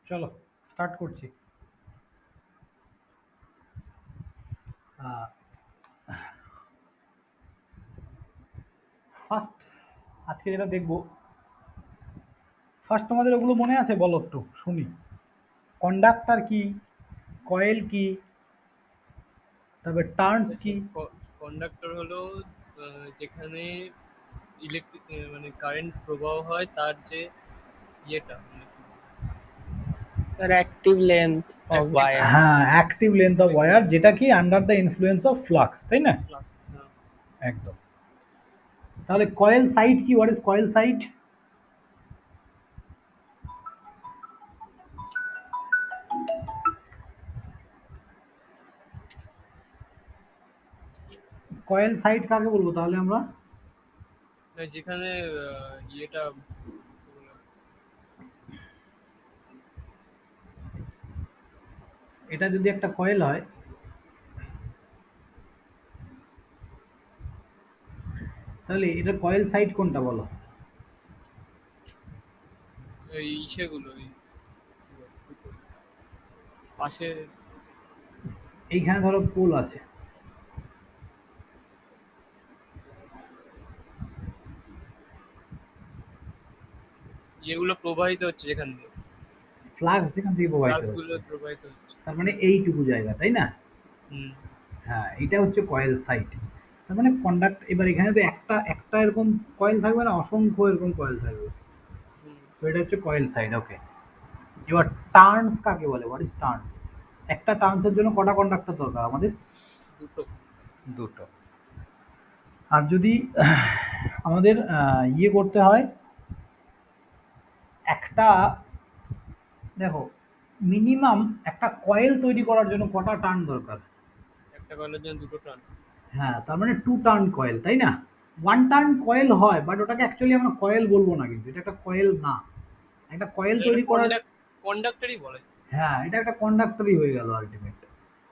চলো স্টার্ট করছি। ফার্স্ট আজকে যেটা দেখবো, ফার্স্ট তোমাদের ওগুলো মনে আছে বলো একটু শুনি। কন্ডাক্টর কি, কয়েল কি, তারপরে টার্নস কি? কন্ডাক্টর হলো যেখানে ইলেকট্রিক মানে কারেন্ট প্রবাহ হয় তার যে ইয়েটা মানে কি তার অ্যাক্টিভ লেন্থ অফ ওয়্যার। হ্যাঁ, অ্যাক্টিভ লেন্থ অফ ওয়্যার, যেটা কি under the influence of flux, তাই না? ফ্লাক্স। একদম। তাহলে কয়েল সাইড কি, what is coil side? Coil side কাকে বলবো তাহলে আমরা? যেখানে ইয়েটা এটা যদি একটা কয়েল হয়, তাহলে এটা কয়েল সাইড কোনটা বলো? ওই ইসেগুলো ওই পাশে এইখানে ধরো পোল আছে, ইয়েগুলো প্রবাহিত হচ্ছে যেখান দিয়ে ফ্লাক্স যেখান থেকে প্রবাহিত ফ্লাক্স গুলো হচ্ছে, প্রবাহিত হচ্ছে। তার মানে এইটুকু জায়গা, তাই না? হুম। হ্যাঁ, এটা হচ্ছে কয়েল সাইড। তার মানে কন্ডাক্ট, এবার এখানে তো একটা একটা এরকম কয়েল থাকবে না, অসংখ্য এরকম কয়েল থাকবে। হুম। তো এটা হচ্ছে কয়েল সাইড, ওকে। এবার টার্নস কাকে বলে, হোয়াট ইজ টার্ন? একটা টার্নসের জন্য কটা কন্ডাক্টর দরকার আমাদের? দুটো। দুটো। আর যদি আমাদের ইয়ে করতে হয়, একটা, দেখো, মিনিমাম একটা কয়েল তৈরি করার জন্য কটা টার্ন দরকার? একটা কয়েলের জন্য দুটো টান। হ্যাঁ, তার মানে টু টার্ন কয়েল, তাই না? ওয়ান টার্ন কয়েল হয়, বাট ওটাকে অ্যাকচুয়ালি আমরা কয়েল বলবো না, কিন্তু এটা একটা কয়েল না। একটা কয়েল এটা তৈরি করার, কন্ডাক্টরই বলে। হ্যাঁ, এটা একটা কন্ডাক্টরই হয়ে গেল আলটিমেট।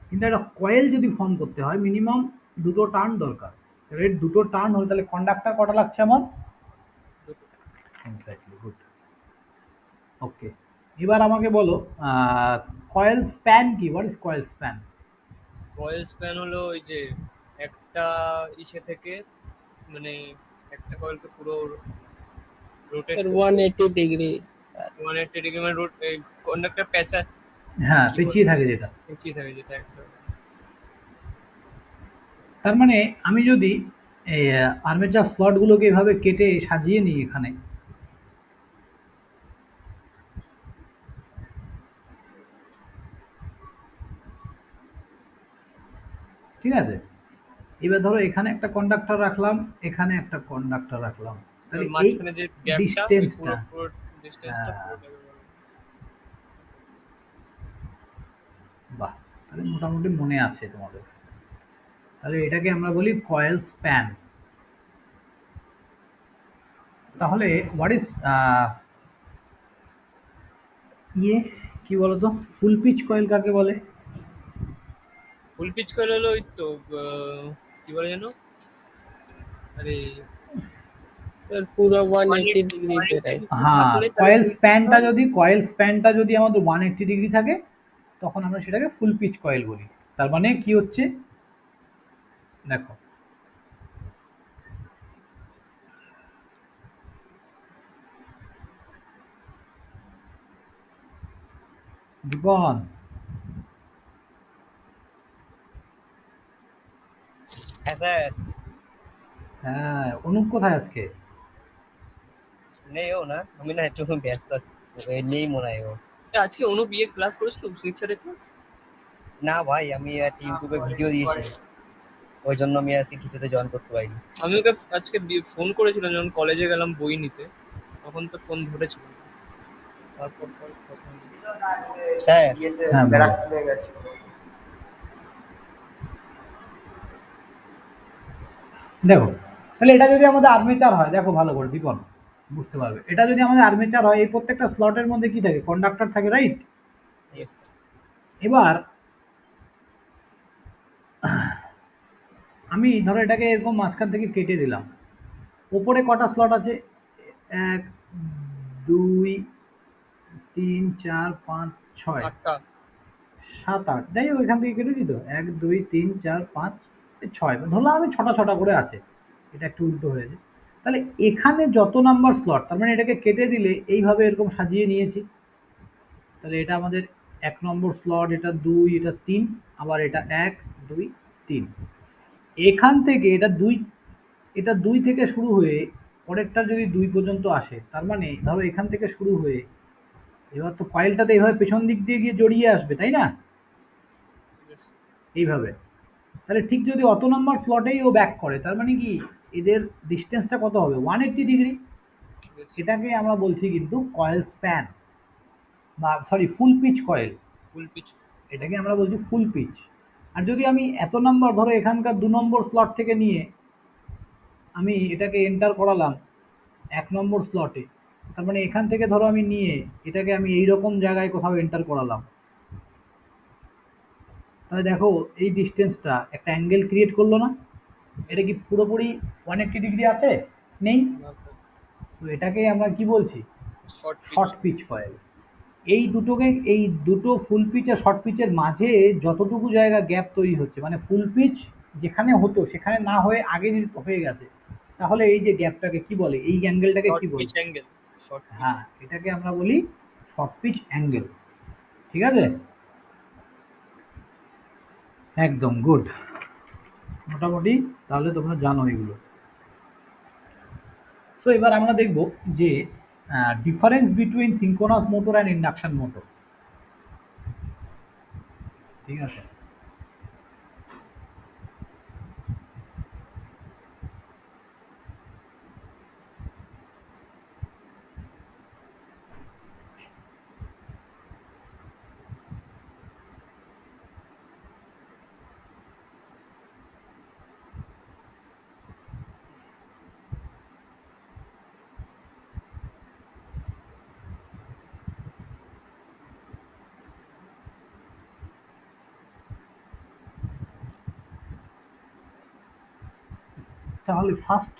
কিন্তু একটা কয়েল যদি ফর্ম করতে হয়, মিনিমাম দুটো টার্ন দরকার। এবার এর দুটো টার্ন হলে তাহলে কন্ডাক্টর কটা লাগছে আমার? দুটো। Exactly, good. ওকে, এবার আমাকে বলো, কয়েল স্প্যান কি, what is coil span? Coil span হলো ওই যে একটা ইসে থেকে মানে একটা কয়েলকে পুরো রোটেট এর করতে 180 ডিগ্রি। 180 ডিগ্রি মানে কন্ডাক্টর প্যাঁচা হ্যাঁ, কি বলে পেঁচিয়ে থাকে যেটা। পেঁচিয়ে থাকে যেটা একটা। তার মানে আমি যদি এই আর্মেচার স্লটগুলোকে এভাবে কেটে সাজিয়ে নিই এখানে, ঠিক আছে? এবার ধরো এখানে একটা কন্ডাক্টর রাখলাম, এখানে একটা কন্ডাক্টর রাখলাম, ওর তাহলে এই মাঝখানে যে গ্যাপটা ওই ডিস্টেন্সটা, পুরো পুরো ডিস্টেন্সটা হ্যাঁ, পুরোটাকে বলে। বাহ, তাহলে মোটামুটি মনে আছে তোমাদের। তাহলে এটাকে আমরা বলি কয়েল স্প্যান। তাহলে হোয়াট ইজ ইয়ে, কি বলতো, ফুল পিচ কয়েল কাকে বলে? ফুল পিচ কয়েল হলো ওই তো কি বলে যেন, আরে এর পুরো ওয়ান ওয়ান এইটি ডিগ্রিতে রাইট। ডিগ্রি হ্যাঁ, থাকলে তাহলে ফুল পিচ হয়। কয়েল স্প্যানটা যদি আমাদের 180 ডিগ্রি থাকে, তখন আমরা সেটাকে ফুল পিচ কয়েল বলি। তার মানে কি হচ্ছে, দেখো, দীপন, হ্যাঁ স্যার। হ্যাঁ, অনুপ কোথায় আজকে? নেই ও না, আমি না একটু ব্যস্ত আছি। নেই মনে হয় ও। আজকে অনু বিয়ে ক্লাস করেছিল সিক্সারের ক্লাস। না ভাই, আমি একটা ইউটিউবে ভিডিও দিয়েছি, ওই জন্য আমি আজকে কিছুতে জয়েন করতে পারিনি। আমি ওকে আজকে ফোন করেছিলাম যখন কলেজে গেলাম বই নিতে, তখন তো ফোন ধরেছিল না। তারপর পর কথা হয়নি। স্যার, হ্যাঁ, বলো। দেখো, তাহলে এটা যদি আমাদের আর্মেচার হয়, দেখো ভালো করে দীপন, বুঝতে পারবে। এটা যদি আমাদের আর্মেচার হয়, এই প্রত্যেকটা স্লটের মধ্যে কি থাকে, কন্ডাক্টর থাকে, রাইট? ইয়েস। এবার আমি ধরো এটাকে এরকম মাঝখান থেকে কেটে দিলাম, ওপরে কটা স্লট আছে? এক, দুই, তিন, চার, পাঁচ, ছয়, 8টা। সাত, আট, যাই হোক এখান থেকে কেটে দিত, এক, দুই, তিন, চার, পাঁচ, ছয়, ধরলাম আমি ছটা ছটা করে আছে, এটা একটু উল্টো হয়েছে। তাহলে এখানে যত নাম্বার স্লট, তার মানে এটাকে কেটে দিলে এইভাবে এরকম সাজিয়ে নিয়েছি। তাহলে এটা আমাদের ১ নম্বর স্লট, এটা ২, এটা ৩, আবার এটা ১, ২, ৩। এখান থেকে এটা ২ থেকে শুরু হয়ে পরেরটা যদি ২ পর্যন্ত আসে, তার মানে ধরো এখান থেকে শুরু হয়ে এবার তো কয়েলটাতে এইভাবে পেছন দিক দিয়ে গিয়ে জড়িয়ে আসবে, তাই না? Yes, এইভাবে। তাহলে ঠিক যদি অত নাম্বার স্লটেই ও ব্যাক করে, তার মানে কি এদের ডিসটেন্সটা কত হবে? 180 ডিগ্রি। yes. এটাকে আমরা বলছি কিন্তু কয়েল স্প্যান, বা সরি ফুল পিচ কয়েল। ফুল পিচ। এটাকে আমরা বলছি ফুল পিচ। আর যদি আমি এত নাম্বার ধরো এখানকার ২ নম্বর স্লট থেকে নিয়ে আমি এটাকে এন্টার করালাম ১ নম্বর স্লটে, তার মানে এখান থেকে ধরো আমি নিয়ে এটাকে আমি এইরকম জায়গায় কোথাও এন্টার করালাম, তাহলে দেখো এই ডিসটেন্সটা একটা অ্যাঙ্গেল ক্রিয়েট করলো না? এটা কি পুরোপুরি 180 ডিগ্রি আছে? নেই। তো এটাকে আমরা কি বলছি? Short pitch. Short pitch coil. এই দুটো ফুল পিচ আর শর্ট পিচের মাঝে যতটুকু জায়গা গ্যাপ তৈরি হচ্ছে, মানে ফুল পিচ যেখানে হতো সেখানে না হয়ে আগে যদি হয়ে গেছে, তাহলে এই যে গ্যাপটাকে কি বলে? এই অ্যাঙ্গেলটাকে শর্ট কি পিচ বলে? অ্যাঙ্গেল। Short pitch. হ্যাঁ, এটাকে আমরা বলি শর্ট পিচ অ্যাঙ্গেল। ঠিক আছে? একদম গুড। মোটামুটি তাহলে তোমরা জানো এগুলো। সো এবার আমরা দেখব যে difference between synchronous motor and induction motor. ঠিক আছে? তাহলে ফার্স্ট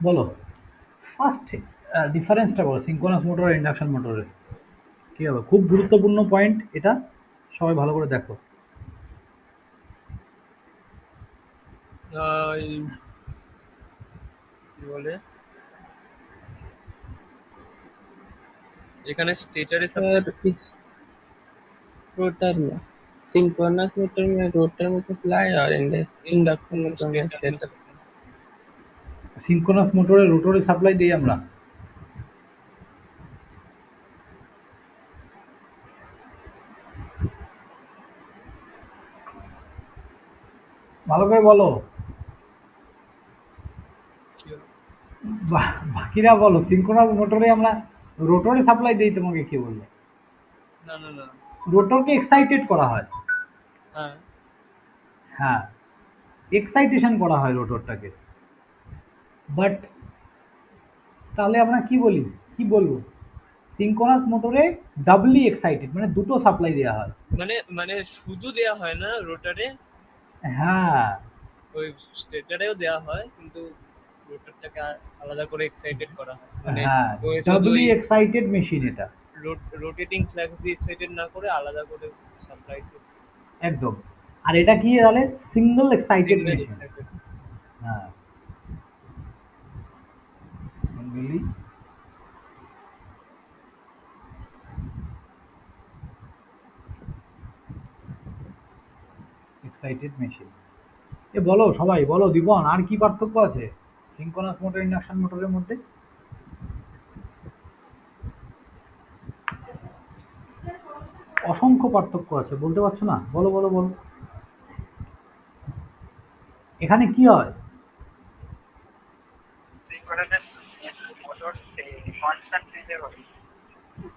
বলো, ফার্স্ট ডিফারেন্সটা বলো সিঙ্ক্রোনাস মোটর আর ইন্ডাকশন মোটরের। কি হবে? খুব গুরুত্বপূর্ণ পয়েন্ট এটা, সবাই ভালো করে দেখো। কি বলে, এখানে স্টেটারে सर इस रोटर में सिंक्रोनस मोटर में रोटर में सप्लाई और इंडक्शन मोटर में स्टेटर। সিঙ্ক্রোনাস মোটরে রোটরে সাপ্লাই দিই আমরা। ভালো করে বলো। বাকিরা বলো, সিঙ্ক্রোনাস মোটরে আমরা রোটরে সাপ্লাই দিই, তোমাকে কে বললো? না না না। রোটরকে এক্সাইটেড করা হয়। হ্যাঁ, হ্যাঁ, এক্সাইটেশন করা হয় রোটরটাকে। বাট তাহলে আমরা কি বলি, কি বলবো? সিঙ্ক্রোনাস মোটরে ডাবলি এক্সাইটেড, মানে দুটো সাপ্লাই দেওয়া হয়। মানে মানে শুধু দেয়া হয় না রোটারে, হ্যাঁ, ওই স্টেটারেও দেয়া হয়, কিন্তু রোটারটাকে আলাদা করে এক্সাইটেড করা হয়। মানে হ্যাঁ, ওই শুধু ডাবলি ওই এক্সাইটেড মেশিন এটা। রোটেটিং ফ্ল্যাক্স দিয়ে এক্সাইটেড না করে আলাদা করে সাপ্লাই দিচ্ছে। একদম। আর এটা কি তাহলে? Single excited single machine. Excited. হ্যাঁ, সিঙ্গেলি এক্সাইটেড মেশিন। এ বলো সবাই বলো, দীপন আর কি পার্থক্য আছে সিঙ্ক্রোনাস মোটর ইন্ডাকশন মোটরের মধ্যে? অসংখ্য পার্থক্য আছে, বলতে পারছো না? বলো বলো বলো। এখানে কি হয়?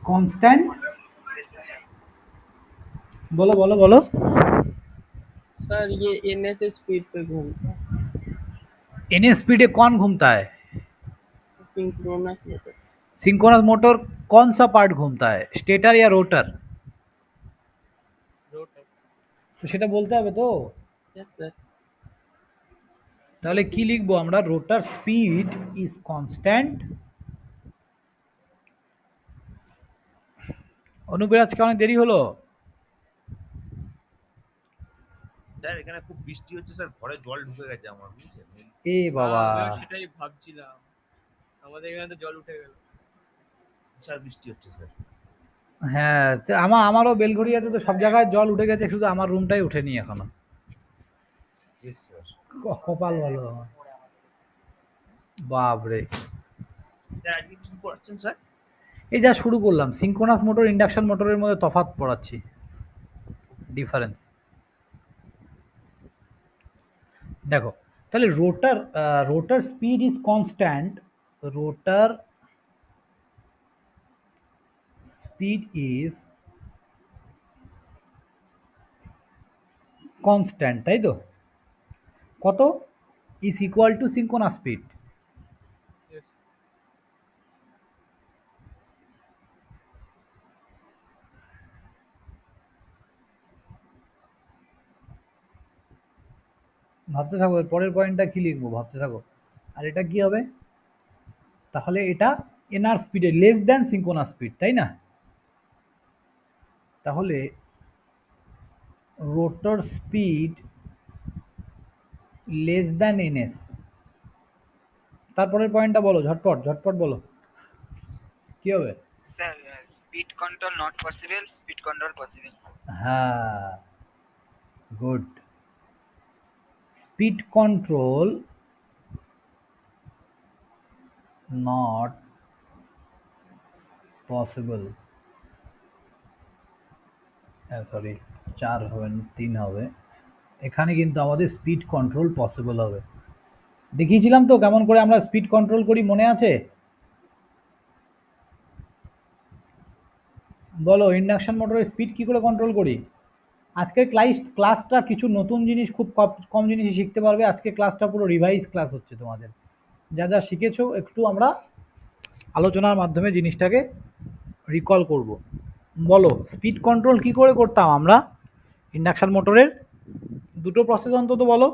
কনস্ট্যান্ট। বলো বলো বলো। सर ये एनएस स्पीड पे घूमता है एन स्पीड कौन घूमता है? Synchronous motor. सिंक्रोनस मोटर कौन सा पार्ट घूमता है, स्टेटर या रोटर? রোটার। তো সেটা বলতে হবে তো। Yes sir. তাহলে কি লিখবো আমরা? রোটার স্পিড ইজ কনস্ট্যান্ট অনুপের আজকে অনেক দেরি হলো। স্যার এখানে খুব বৃষ্টি হচ্ছে স্যার, ঘরে জল ঢুকে গেছে আমার, বুঝছেন? এ বাবা, আমিও সেটাই ভাবছিলাম, আমাদের এখানে তো জল উঠে গেল। স্যার বৃষ্টি হচ্ছে স্যার। হ্যাঁ, তো আমারও বেলঘড়িয়াতে তো সব জায়গায় জল উঠে গেছে, শুধু আমার রুমটাই উঠেনি এখনো। Yes sir. কপাল ভালো আমার। বাপরে, স্যার আজকে কি পড়াচ্ছেন স্যার? এই যা শুরু করলাম, সিঙ্ক্রোনাস মোটর ইন্ডাকশন মোটরের মধ্যে তফাৎ পড়াচ্ছি, ডিফারেন্স। দেখো, তাহলে rotor speed is constant, rotor speed is constant, তাই তো? কত? Is equal to synchronous speed. Yes. ভাবতে থাকো, এর পরের পয়েন্টটা কি লিখবো, ভাবতে থাকো। আর এটা কি হবে? তাহলে এটা এনআর স্পিডে লেস দ্যান সিঙ্ক্রোনাস স্পিড, তাই না? তাহলে rotor speed less than NS. তারপরের পয়েন্টটা বলো, ঝটপট ঝটপট বলো, কি হবে? Sir, speed control not possible, speed control possible. হ্যাঁ, good. Speed control not possible, sorry 4 হবে না, 3 হবে। এখানে কিন্তু আমাদের স্পিড কন্ট্রোল পসিবল হবে। দেখিয়েছিলাম তো কেমন করে আমরা স্পিড কন্ট্রোল করি, মনে আছে? বলো, ইন্ডাকশন মোটরের স্পিড কি করে কন্ট্রোল করি? আজকের ক্লাসটা কিছু নতুন জিনিস, খুব কম জিনিসই শিখতে পারবে। আজকে ক্লাসটা পুরো রিভাইজ ক্লাস হচ্ছে তোমাদের। যা যা শিখেছো একটু আমরা আলোচনার মাধ্যমে জিনিসটাকে রিকল করব। বলো, স্পিড কন্ট্রোল কি করে করতাম আমরা ইন্ডাকশন মোটরের? দুটো প্রসেস অন্তত বলো।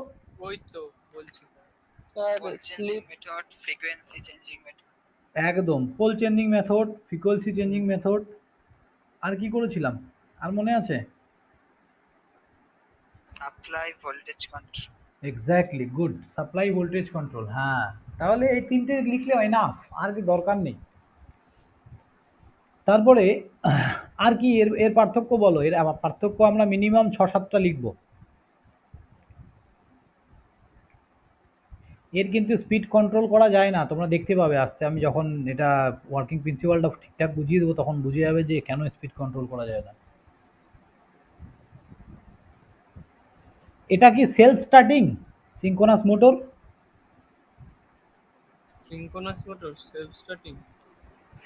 ওই তো বলছি sir. Sir Pole changing method, frequency changing method, একদম, pole changing method, frequency changing method. আর কি করেছিলাম, আর মনে আছে? supply voltage control. Exactly, good, supply voltage control. হ্যাঁ, তাহলে এই তিনটে লিখলে এনাফ, আর কি দরকার নেই। তারপরে আর কি এর এর পার্থক্য বলো, এর আবার পার্থক্য আমরা মিনিমাম 6-7টা লিখব। এর কিন্তু স্পিড কন্ট্রোল করা যায় না, তোমরা দেখতে পাবে আস্তে, আমি যখন এটা ওয়ার্কিং প্রিন্সিপালটা ঠিকঠাক বুঝিয়ে দেবো তখন বুঝে যাবে যে কেন স্পিড কন্ট্রোল করা যায় না। এটা কি self starting synchronous motor? Synchronous motor self starting.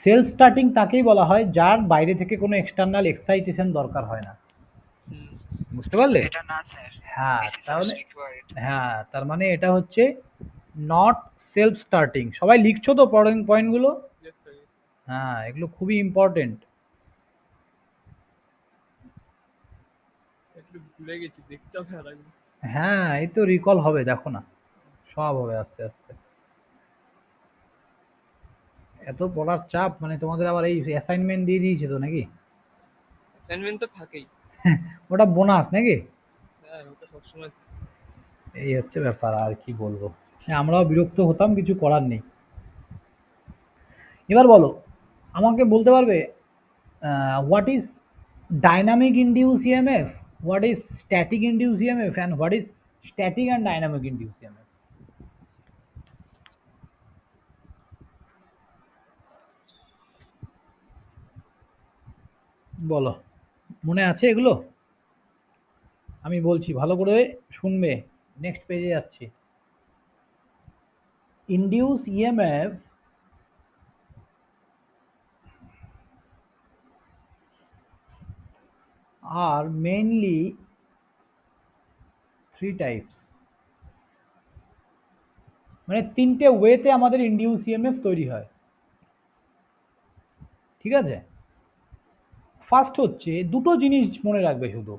Self starting তাকেই বলা হয় যার বাইরে থেকে কোনো এক্সটার্নাল এক্সাইটেশন দরকার হয় না। বুঝতে পারলে? Beta na sir. হ্যাঁ, This is তাহলে also required. হ্যাঁ, তার মানে এটা হচ্ছে নট সেলফ স্টার্টিং। সবাই লিখছো তো পয়েন্টগুলো? Yes sir, yes. হ্যাঁ, এগুলো খুবই ইম্পর্টেন্ট। স্যার একটু ভুলে গেছি, দেখতে হবে আর একবার। হ্যাঁ, এই তো রিকল হবে, দেখো না, সব হবে আস্তে আস্তে। এত পড়ার চাপ, মানে তোমাদের আবার এই অ্যাসাইনমেন্ট দিয়ে দিয়েছে তো নাকি? অ্যাসাইনমেন্ট তো থাকেই। ওটা বোনাস নাকি? হ্যাঁ, ওটা সবসময় থাকে। এই হচ্ছে ব্যাপার, আর কি বলবো। হ্যাঁ, আমরাও বিরক্ত হতাম, কিছু করার নেই। এবার বলো, আমাকে বলতে পারবে what is dynamic induce EMF, what is static induce EMF and what is static and dynamic induce EMF? বলো, মনে আছে এগুলো? আমি বলছি, ভালো করে শুনবে। নেক্সট পেজে যাচ্ছি। ইনডিউস ইএমএফ আর মেইনলি 3 টাইপস, মানে 3টে ওয়েতে আমাদের ইনডিউস ইএমএফ তৈরি হয়। ঠিক আছে? ফার্স্ট হচ্ছে, দুটো জিনিস মনে রাখবে শুধু।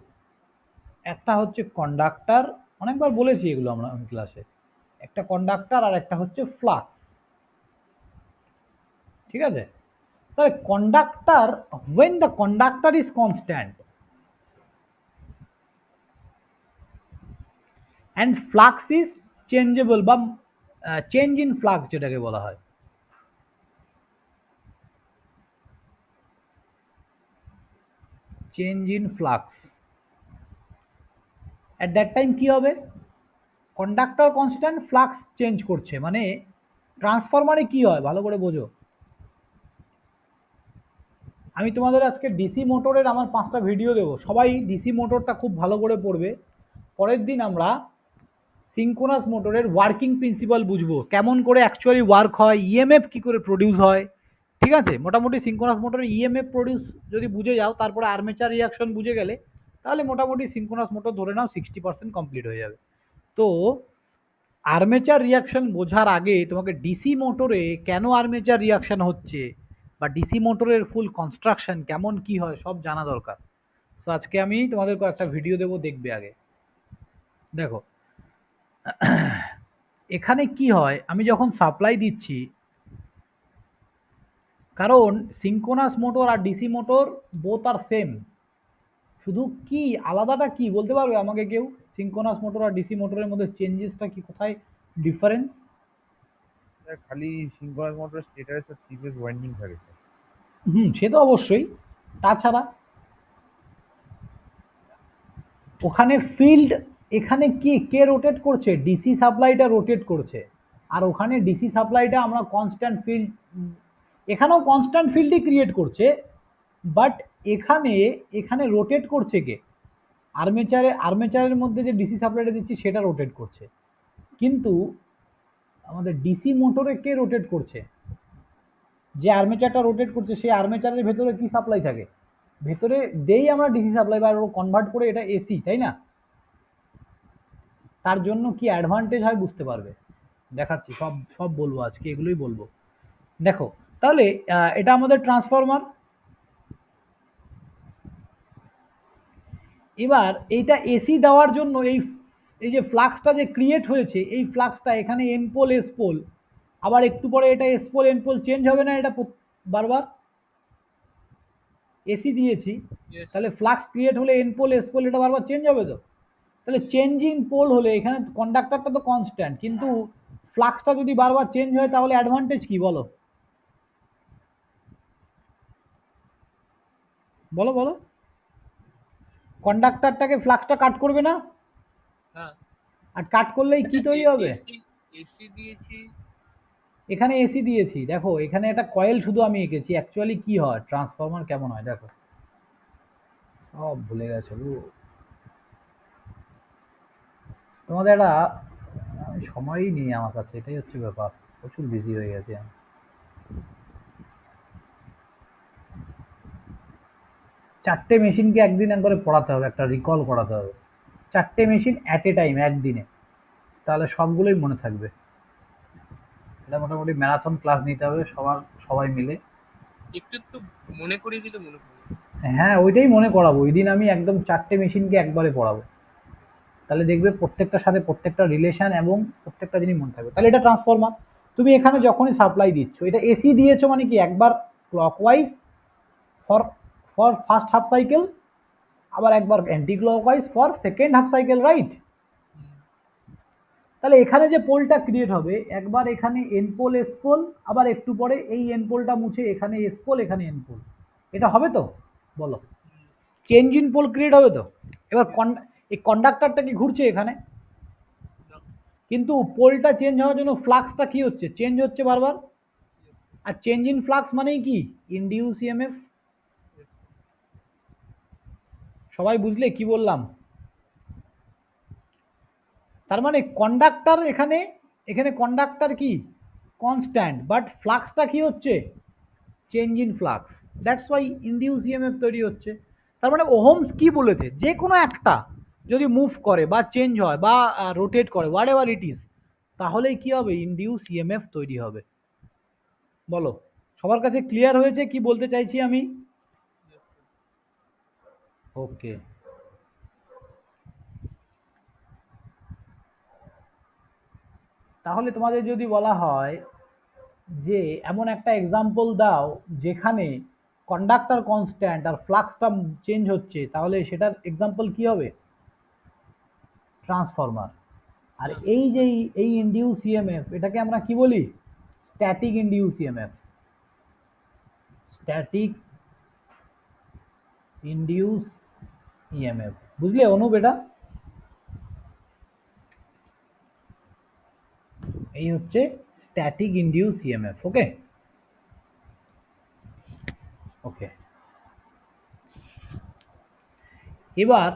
একটা হচ্ছে কন্ডাক্টর, অনেকবার বলেছি এগুলো আমরা ক্লাসে। একটা কন্ডাক্টর আর একটা হচ্ছে ফ্লাক্স। ঠিক আছে? তাহলে conductor, when the conductor is constant and flux is changeable বা চেঞ্জ ইন ফ্লাক্স যেটাকে বলা হয়, change in flux, at that time কি হবে, কন্ডাক্টর কনস্ট্যান্ট, ফ্লাক্স চেঞ্জ করছে, মানে ট্রান্সফরমারে কি হয় ভালো করে বোঝো। আমি তোমাদের আজকে ডিসি মোটরের আমার 5টা ভিডিও দেবো, সবাই ডিসি মোটরটা খুব ভালো করে পড়বে। পরের দিন আমরা সিঙ্ক্রোনাস মোটরের ওয়ার্কিং প্রিন্সিপাল বুঝবো, কেমন করে অ্যাকচুয়ালি ওয়ার্ক হয়, ইএমএফ কি করে প্রডিউস হয়, ঠিক আছে। মোটামুটি সিঙ্ক্রোনাস মোটরের ইএমএফ প্রডিউস যদি বুঝে যাও, তারপরে আর্মেচার রিয়াকশন বুঝে গেলে, তাহলে মোটামুটি সিঙ্ক্রোনাস মোটর ধরে নাও 60% কমপ্লিট হয়ে যাবে। তো আর্মেচার রিয়াকশন বোঝার আগে তোমাকে ডিসি মোটরে কেন আর্মেচার রিয়াকশন হচ্ছে বা ডিসি মোটরের ফুল কনস্ট্রাকশন কেমন কি হয় সব জানা দরকার। তো আজকে আমি তোমাদের একটা ভিডিও দেবো, দেখবে আগে। দেখো এখানে কি হয়, আমি যখন সাপ্লাই দিচ্ছি, কারণ সিঙ্ক্রোনাস মোটর আর ডিসি মোটর বোথ আর সেম, শুধু কি আলাদাটা কি বলতে পারবে আমাকে কেউ, সিঙ্ক্রোনাস মোটর আর ডিসি মোটরের মধ্যে চেঞ্জেসটা কি, কোথায় ডিফারেন্স? খালি সিঙ্ক্রোনাস মোটরের স্টেটারে স্যার 3 ফেজ ওয়াইন্ডিং থাকে স্যার। সে তো অবশ্যই, তাছাড়া ওখানে ফিল্ড, এখানে কি কে রোটেট করছে, ডিসি সাপ্লাইটা রোটেট করছে, আর ওখানে ডিসি সাপ্লাইটা আমরা কনস্ট্যান্ট ফিল্ড, এখানেও কনস্ট্যান্ট ফিল্ডই ক্রিয়েট করছে, বাট এখানে এখানে রোটেট করছে কে, আর্মেচারের মধ্যে যে ডিসি সাপ্লাইটা দিচ্ছি সেটা রোটেট করছে, কিন্তু আমাদের ডিসি মোটরে কে রোটেট করছে, যে আর্মেচারটা রোটেট করছে সেই আর্মেচারের ভেতরে কি সাপ্লাই থাকে, ভেতরে দেই আমরা ডিসি সাপ্লাই বা কনভার্ট করে এটা এসি, তাই না। তার জন্য কি অ্যাডভান্টেজ হয় বুঝতে পারবে, দেখাচ্ছি, সব সব বলবো আজকে, এগুলোই বলবো। দেখো তাহলে এটা আমাদের ট্রান্সফরমার, এবার এইটা এসি দেওয়ার জন্য এই এই যে ফ্লাক্সটা যে ক্রিয়েট হয়েছে, এই ফ্লাক্সটা এখানে এন পোল এস পোল, আবার একটু পরে এটা S pole N pole change হবে না, এটা বারবার এসি দিয়েছি, Yes. তাহলে ফ্লাক্স ক্রিয়েট হলে এন পোল এস পোল এটা বারবার চেঞ্জ হবে তো, তাহলে চেঞ্জিং পোল হলে এখানে কন্ডাক্টরটা তো কনস্ট্যান্ট, কিন্তু ফ্লাক্সটা যদি বারবার চেঞ্জ হয় তাহলে অ্যাডভান্টেজ কি বলো, বলো বলো, কন্ডাক্টরটাকে ফ্লাক্সটা কাট করবে না, হ্যাঁ, আর কাট করলেই কি তৈরি হবে, এসি দিয়েছি, এখানে এসি দিয়েছি, দেখো এখানে একটা কয়েল শুধু আমি এঁকেছি, অ্যাকচুয়ালি কি হয় ট্রান্সফরমার কেমন হয় দেখো, সব ভুলে গেছো গো। তোমাদের একটা সময়ই নেই আমার কাছে, এটাই হচ্ছে ব্যাপার, প্রচুর বিজি হয়ে গেছে আমি। চারটে মেশিনকে একদিন একবারে পড়াতে হবে, একটা রিকল করাতে হবে, চারটে মেশিন অ্যাট এ টাইম একদিনে, তাহলে সবগুলোই মনে থাকবে। এটা মোটামুটি ম্যারাথন ক্লাস নিতে হবে সবাই মিলে। একটু একটু মনে করিয়ে দিলে মনে পড়বে। হ্যাঁ ওইটাই মনে করাবো, ওই দিন আমি একদম চারটে মেশিনকে একবারে পড়াবো, তাহলে দেখবে প্রত্যেকটার সাথে প্রত্যেকটা রিলেশন এবং প্রত্যেকটা জিনিস মনে থাকবে। তাহলে এটা ট্রান্সফরমার, তুমি এখানে যখনই সাপ্লাই দিচ্ছ, এটা এসি দিয়েছো মানে কি, একবার clockwise for for first half cycle, আবার একবার anti clockwise for second half cycle, right. তাহলে এখানে যে পোলটা ক্রিয়েট হবে, একবার এখানে এন পোল এস পোল, আবার একটু পরে এই এন পোলটা মুছে এখানে এস পোল এখানে এন পোল, এটা হবে তো বলো, চেঞ্জ ইন পোল ক্রিয়েট হবে তো। এবার এই কন্ডাক্টরটা কি ঘুরছে এখানে, কিন্তু পোলটা চেঞ্জ হওয়ার জন্য ফ্লাক্সটা কি হচ্ছে, চেঞ্জ হচ্ছে বারবার, আর চেঞ্জ ইন ফ্লাক্স মানেই কি, ইনডিউস ইএমএফ। সবাই বুঝলে কি বললাম, তার মানে কন্ডাক্টর এখানে, এখানে কন্ডাক্টর কি কনস্ট্যান্ট, বাট ফ্লাক্সটা কি হচ্ছে, change in flux, that's why induce EMF তৈরি হচ্ছে। তার মানে ওহমস কি বলেছে, যে কোনো একটা যদি মুভ করে বা চেঞ্জ হয় বা রোটেট করে, হোয়াট এভার ইট ইজ, তাহলেই কি হবে, ইনডিউস ইএমএফ তৈরি হবে। বলো সবার কাছে ক্লিয়ার হয়েছে কি বলতে চাইছি আমি? ওকে, তাহলে তোমাদের যদি বলা হয় যে এমন একটা এক্সাম্পল দাও যেখানে কন্ডাক্টর কনস্ট্যান্ট আর ফ্লাক্সটা চেঞ্জ হচ্ছে, তাহলে সেটার এক্সাম্পল কি হবে? ট্রান্সফরমার। আর এই যে এই ইনডিউস ইএমএফ, এটাকে আমরা কি বলি? Static induce EMF. Static induce EMF, বুঝলে অনুপ? এটা এই হচ্ছে স্ট্যাটিক ইনডিউস ইএমএফ। ওকে ওকে, এবার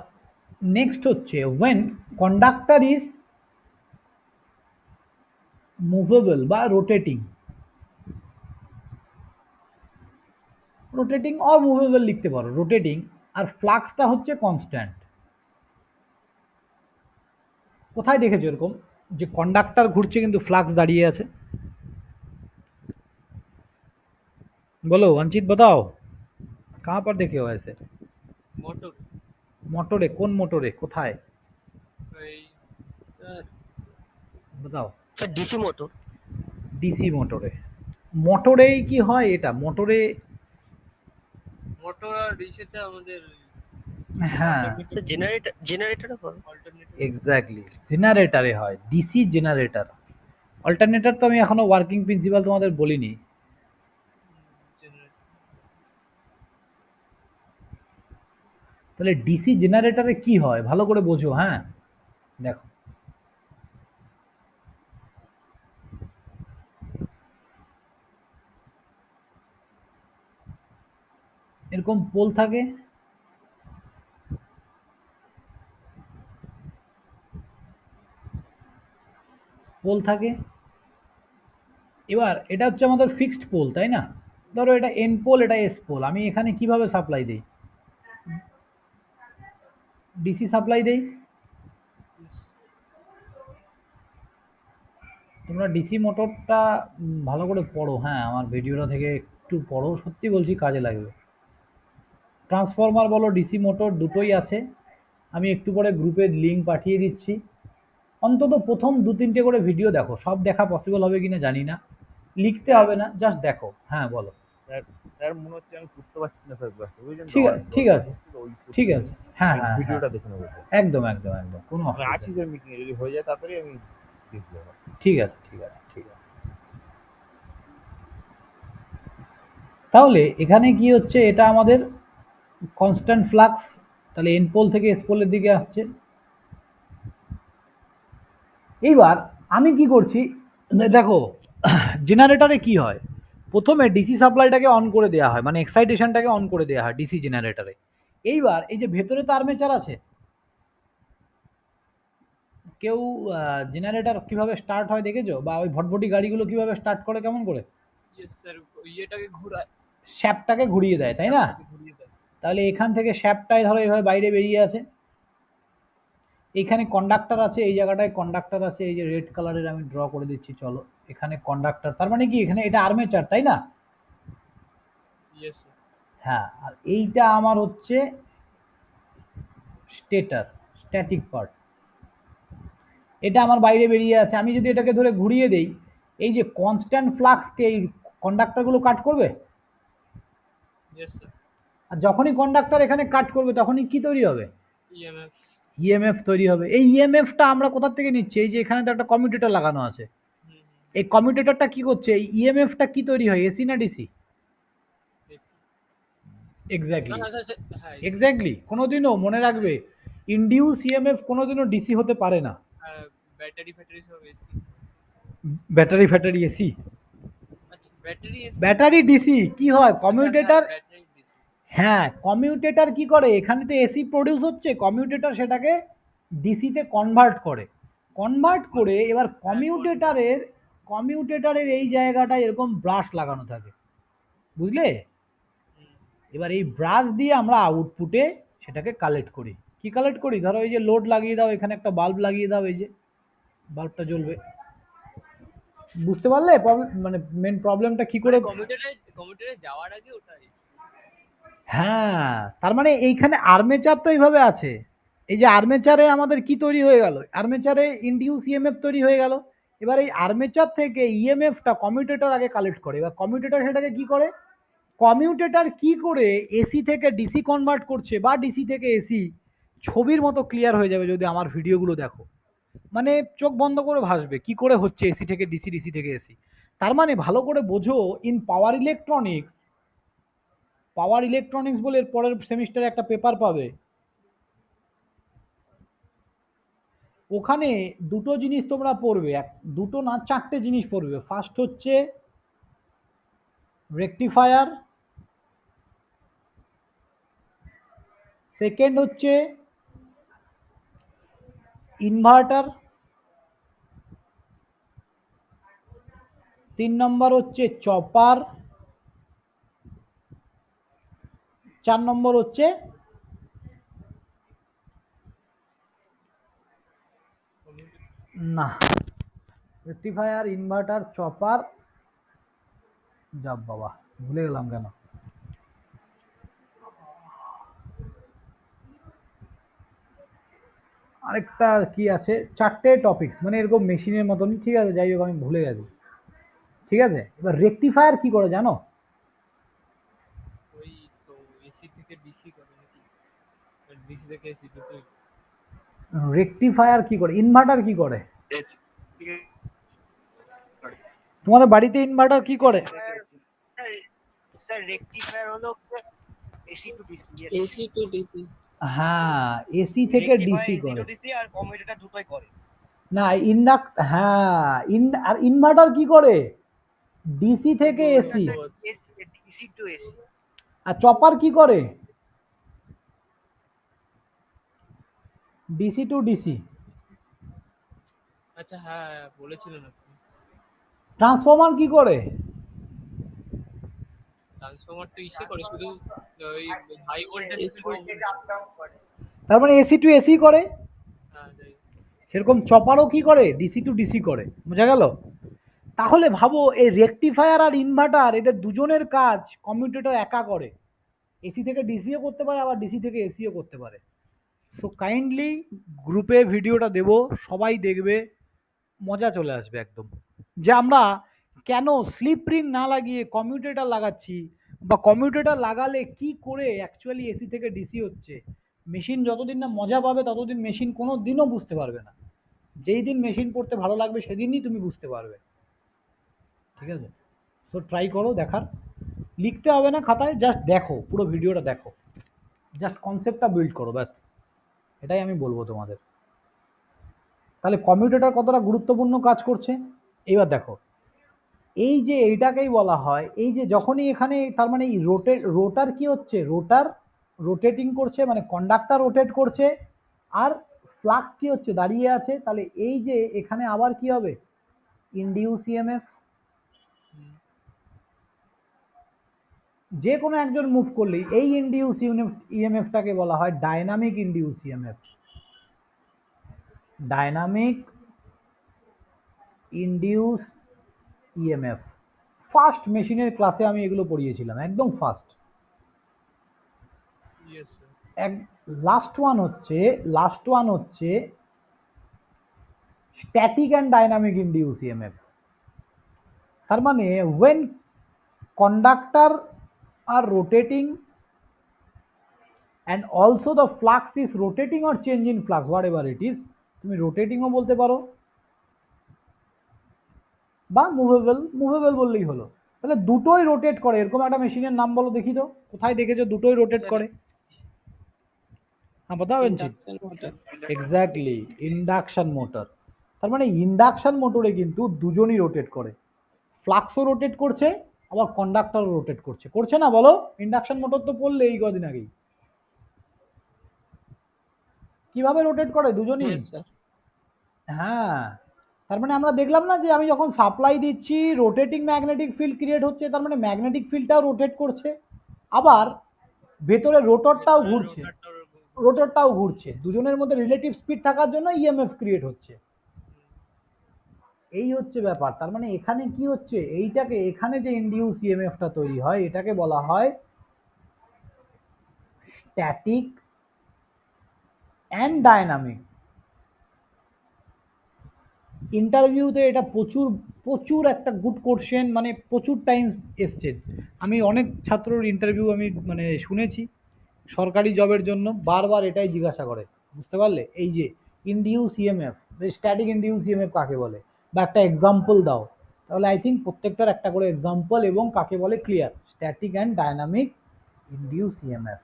নেক্সট হচ্ছে when conductor is movable বা রোটেটিং, রোটেটিং অর মুভেবল লিখতে পারো, রোটেটিং, আর ফ্লাক্সটা হচ্ছে কনস্ট্যান্ট। কোথায় দেখেছো এরকম যে কন্ডাক্টর ঘুরছে কিন্তু ফ্লাক্স দাঁড়িয়ে আছে? बोलो वंचित बताओ, कहाँ पर देखे हो ऐसे? মোটর মোটরে? কোন মোটরে? কোথায়? ওই बताओ। DC motor. ডিসি মোটরে। মোটরেই কি হয় এটা? মোটরে মোটর আর ইসেতে আমাদের হ্যাঁ জেনারেটরে হয়। অল্টারনেটিভ এক্স্যাক্টলি, জেনারেটরে হয়, ডিসি জেনারেটর। অল্টারনেটর তো আমি এখনো ওয়ার্কিং প্রিন্সিপাল তোমাদের বলিনি। তাহলে ডিসি জেনারেটরে কি হয় ভালো করে বোঝো। হ্যাঁ দেখো, এরকম পোল থাকে, পোল থাকে। এবার এটা হচ্ছে আমাদের ফিক্সড পোল, তাই না? ধরো এটা এন পোল, এটা এস পোল। আমি এখানে কিভাবে সাপ্লাই দেই? ডিসি সাপ্লাই দেই। তোমরা ডিসি মোটরটা ভালো করে পড়ো। হ্যাঁ, আমার ভিডিওটা থেকে একটু পড়ো, সত্যি বলছি কাজে লাগবে। ট্রান্সফরমার বলো, ডিসি মোটর দুটোই আছে। আমি একটু পরে গ্রুপে লিঙ্ক পাঠিয়ে দিচ্ছি। অন্তত প্রথম 2-3টে করে ভিডিও দেখো। সব দেখা পসিবল হবে কিনা জানি না, লিখতে হবে না, জাস্ট দেখো। হ্যাঁ বলো। স্যার মনে হচ্ছে আমি করতে পারছি না স্যার ক্লাসটা, বুঝলেন তো? ঠিক আছে, অনেক ঠিক দরকার আছে, হচ্ছিল, ওই করতে ঠিক পারি। আছে। হ্যাঁ আমি হ্যাঁ হ্যাঁ, ভিডিওটা দেখে নেবো স্যার। একদম একদম একদম, কোনো আমি অসুবিধা আছি নেই। স্যার মিটিং, যদি হয়ে যায় তাড়াতাড়ি আমি দেখবো। ঠিক আছে ঠিক আছে ঠিক আছে। তাহলে এখানে কি হচ্ছে? এটা আমাদের কনস্ট্যান্ট ফ্লাক্স, তাহলে এন পোল থেকে এস পোলের দিকে আসছে। এইবার আমি কি করছি দেখো, জেনারেটরে কি হয়? প্রথমে ডিসি সাপ্লাইটাকে অন করে দেওয়া হয়, মানে এক্সাইটেশনটাকে অন করে দেওয়া হয় ডিসি জেনারেটরে। এইবার এই যে ভেতরে তো আর্মেচার আছে, কেউ জেনারেটর কিভাবে স্টার্ট হয় দেখেছো? বা ওই ভটভটি গাড়িগুলো কিভাবে স্টার্ট করে, কেমন করে? ইয়েস স্যার, ইয়েটাকে ঘোরায়, শ্যাফটটাকে ঘুরিয়ে দেয়, তাই না? ঘুরিয়ে দেয়। তাহলে এখান থেকে শ্যাফটটাই ধরো এইভাবে বাইরে বেরিয়ে আছে। এইখানে কন্ডাক্টর আছে, এই জায়গাটায় কন্ডাক্টর আছে, এই যে রেড কালারের আমি ড্র করে দিচ্ছি, চলো। এখানে কন্ডাক্টর, তার মানে কি এখানে এটা আর্মেচার, তাই না? Yes sir. হ্যাঁ, আর এইটা আমার হচ্ছে স্টেটার, স্ট্যাটিক পার্ট। এটা আমার বাইরে বেরিয়ে আছে। আমি যদি এটাকে ধরে ঘুরিয়ে দেই, এই যে কনস্ট্যান্ট ফ্লাক্সকে এই কন্ডাক্টরগুলো কাট করবে। Yes sir. আর যখনই কন্ডাক্টর এখানে কাট করবে তখনই কি তৈরি হবে? ইএমএফ। ইএমএফ তৈরি হবে। এই ইএমএফটা আমরা কোথা থেকে নিচ্ছি? এই যে এখানে তো একটা কমিউটেটর লাগানো আছে। এই কমিউটেটরটা কি করছে? এই ইএমএফটা কি তৈরি হয়, এসি না ডিসি? এসি। এক্স্যাক্টলি আচ্ছা আচ্ছা, হ্যাঁ এক্স্যাক্টলি। কোনোদিনও মনে রাখবে, ইনডিউস ইএমএফ কোনোদিনও ডিসি হতে পারে না। ব্যাটারি ফ্যাটারি সব এসি। ব্যাটারি ফ্যাটারি এসি? আচ্ছা, ব্যাটারি এসি। ব্যাটারি ডিসি কি হয়? কমিউটেটর। Battery DC. হ্যাঁ, কমিউটেটর কি করে? এখানে তো এসি প্রডিউস হচ্ছে, কমিউটেটর সেটাকে ডিসিতে কনভার্ট করে। কনভার্ট করে এবার কমিউটেটরের এই জায়গাটায় এরকম ব্রাশ লাগানো থাকে, বুঝলে? এবার এই ব্রাশ দিয়ে আমরা আউটপুটে সেটাকে কালেক্ট করি। কি কালেক্ট করি? ধরো এই যে লোড লাগিয়ে দাও, এখানে একটা বাল্ব লাগিয়ে দাও, এই যে বাল্বটা জ্বলবে। বুঝতে পারলে মানে মেন প্রবলেমটা কি করে? কমিউটারে যাওয়ার আগে ওটা এসি। হ্যাঁ, তার মানে এইখানে আর্মেচার তো এইভাবে আছে। এই যে আর্মেচারে আমাদের কি তৈরি হয়ে গেল? আর্মেচারে ইনডিউস ইএমএফ তৈরি হয়ে গেল। এবার এই আর্মেচার থেকে ইএমএফটা কমিউটেটর আগে কালেক্ট করে, এবার কমিউটেটর সেটাকে কি করে, কমিউটেটর কি করে এসি থেকে ডিসি কনভার্ট করছে বা ডিসি থেকে এসি, ছবির মতো ক্লিয়ার হয়ে যাবে যদি আমার ভিডিওগুলো দেখো। মানে চোখ বন্ধ করে ভাসবে কি করে হচ্ছে এসি থেকে ডিসি, ডিসি থেকে এসি। তার মানে ভালো করে বোঝো, ইন পাওয়ার ইলেকট্রনিক্স বলে এর পরের সেমিস্টারে একটা পেপার পাবে, ওখানে দুটো জিনিস তোমরা পড়বে, দুটো না চারটে জিনিস পড়বে। ফার্স্ট হচ্ছে রেকটিফায়ার, সেকেন্ড হচ্ছে ইনভার্টার, 3 নম্বর হচ্ছে চপার, 4 নম্বর হচ্ছে না, রেকটিফায়ার, ইনভার্টার, চপার, যাব বাবা ভুলে গেলাম কেন, আরেকটা কি আছে, চারটে টপিকস মানে এরকম মেশিনের মতনই, ঠিক আছে যাই হোক আমি ভুলে গেছি। ঠিক আছে, এবার রেকটিফায়ার কি করে জানো? ওই তো এসি থেকে ডিসি করে নাকি, ডিসি থেকে এসি দুটোই। রেকটিফায়ার কি করে, ইনভার্টার কি করে, তোমাদের বাড়িতে ইনভার্টার কি করে? স্যার রেকটিফায়ার হলো AC two DC. AC two DC. হ্যাঁ, এসি থেকে ডিসি এসি করে। টু ডিসি আর কমিউটেটর দুটোই করে। না হ্যাঁ, আর ইনভার্টার কি করে, ডিসি থেকে এসি। DC to AC. আর চপার কি করে, ডিসি টু ডিসি। আচ্ছা হ্যাঁ বলেছিলেন আপনি। ট্রান্সফরমার কি করে, ট্রান্সফরমার তো ইসে করে শুধু ওই হাই ভোল্টেজ তার মানে এসি টু এসি করে। হ্যাঁ যাই হোক। সেরকম চপারও কি করে, ডিসি টু ডিসি করে, বোঝা গেল? তাহলে ভাবো এই রেকটিফায়ার আর ইনভার্টার এদের দুজনের কাজ কমিউটেটর একা করে, এসি থেকে ডিসিও করতে পারে আবার ডিসি থেকে এসিও করতে পারে। সো কাইন্ডলি গ্রুপে ভিডিওটা দেব, সবাই দেখবে, মজা চলে আসবে একদম, যে আমরা কেন স্লিপ রিং না লাগিয়ে কমিউটেটর লাগাচ্ছি, বা কমিউটেটর লাগালে কি করে অ্যাকচুয়ালি এসি থেকে ডিসি হচ্ছে। মেশিন যতদিন না মজা পাবে ততদিন মেশিন কোনো দিনও বুঝতে পারবে না, যেই দিন মেশিন পড়তে ভালো লাগবে সেদিনই তুমি বুঝতে পারবে। ঠিক আছে, সো ট্রাই করো দেখার, লিখতে হবে না খাতায়, জাস্ট দেখো, পুরো ভিডিওটা দেখো, জাস্ট কনসেপ্টটা বিল্ড করো, ব্যাস এটাই আমি বলবো তোমাদের। তাহলে কমিউটেটর কতটা গুরুত্বপূর্ণ কাজ করছে এইবার দেখো। এই যে এইটাকেই বলা হয়, এই যে যখনই এখানে তার মানে এই রোটার কি হচ্ছে, রোটার রোটেটিং করছে মানে কন্ডাক্টর রোটেট করছে, আর ফ্লাক্স কি হচ্ছে, দাঁড়িয়ে আছে। তাহলে এই যে এখানে আবার কি হবে, ইনডিউস ইএমএফ, যে কোনো একজন মুভ করলেই এই ইনডিউস ইএমএফটাকে বলা হয় dynamic induce EMF, dynamic induce EMF. First মেশিনের ক্লাসে আমি এগুলো পড়িয়েছিলাম, একদম ফার্স্ট। Yes sir. এক লাস্ট ওয়ান হচ্ছে static and dynamic induce EMF. তার মানে when conductor are rotating and also the flux is rotating or change in flux, whatever it is, তুমি রোটেটিংও বলতে পারো বা মুভেবল বললেই হলো। তাহলে দুটোই রোটেট করে এরকম একটা মেশিনের নাম বলো দেখি তো, কোথায় দেখেছো দুটোই রোটেট করে? হ্যাঁ बताओ বঞ্চিত। Induction motor. Exactly, induction motor. তার মানে ইন্ডাকশন মোটরে কিন্তু দুজনই রোটেট করে, ফ্লাক্সও রোটেট করছে আবার কন্ডাক্টরও রোটেট করছে, করছে না বলো? ইন্ডাকশন মোটর তো পড়লে এই কদিন আগেই, কিভাবে রোটেট করে দুজনই। Yes, sir. হ্যাঁ, তার মানে আমরা দেখলাম না যে আমি যখন সাপ্লাই দিচ্ছি রোটেটিং ম্যাগনেটিক ফিল্ড ক্রিয়েট হচ্ছে, তার মানে ম্যাগনেটিক ফিল্ডটাও রোটেট করছে, আবার ভেতরে রোটরটাও ঘুরছে, রোটরটাও ঘুরছে, দুজনের মধ্যে রিলেটিভ স্পিড থাকার জন্য ইএমএফ ক্রিয়েট হচ্ছে। এই হচ্ছে ব্যাপার। তার মানে এখানে কি হচ্ছে, এইটাকে এখানে যে ইনডিউস ইএমএফটা তৈরি হয় এটাকে বলা হয় স্ট্যাটিক অ্যান্ড ডায়নামিক। ইন্টারভিউতে এটা প্রচুর প্রচুর একটা গুড কোশ্চেন, মানে প্রচুর টাইম এসছে। আমি অনেক ছাত্রর ইন্টারভিউ আমি মানে শুনেছি সরকারি জবের জন্য, বারবার এটাই জিজ্ঞাসা করে, বুঝতে পারলে? এই যে induce EMF, static induce EMF কাকে বলে, বা একটা এক্সাম্পল দাও। তাহলে আই থিঙ্ক প্রত্যেকটার একটা করে এক্সাম্পল এবং কাকে বলে clear, static and dynamic induce EMF.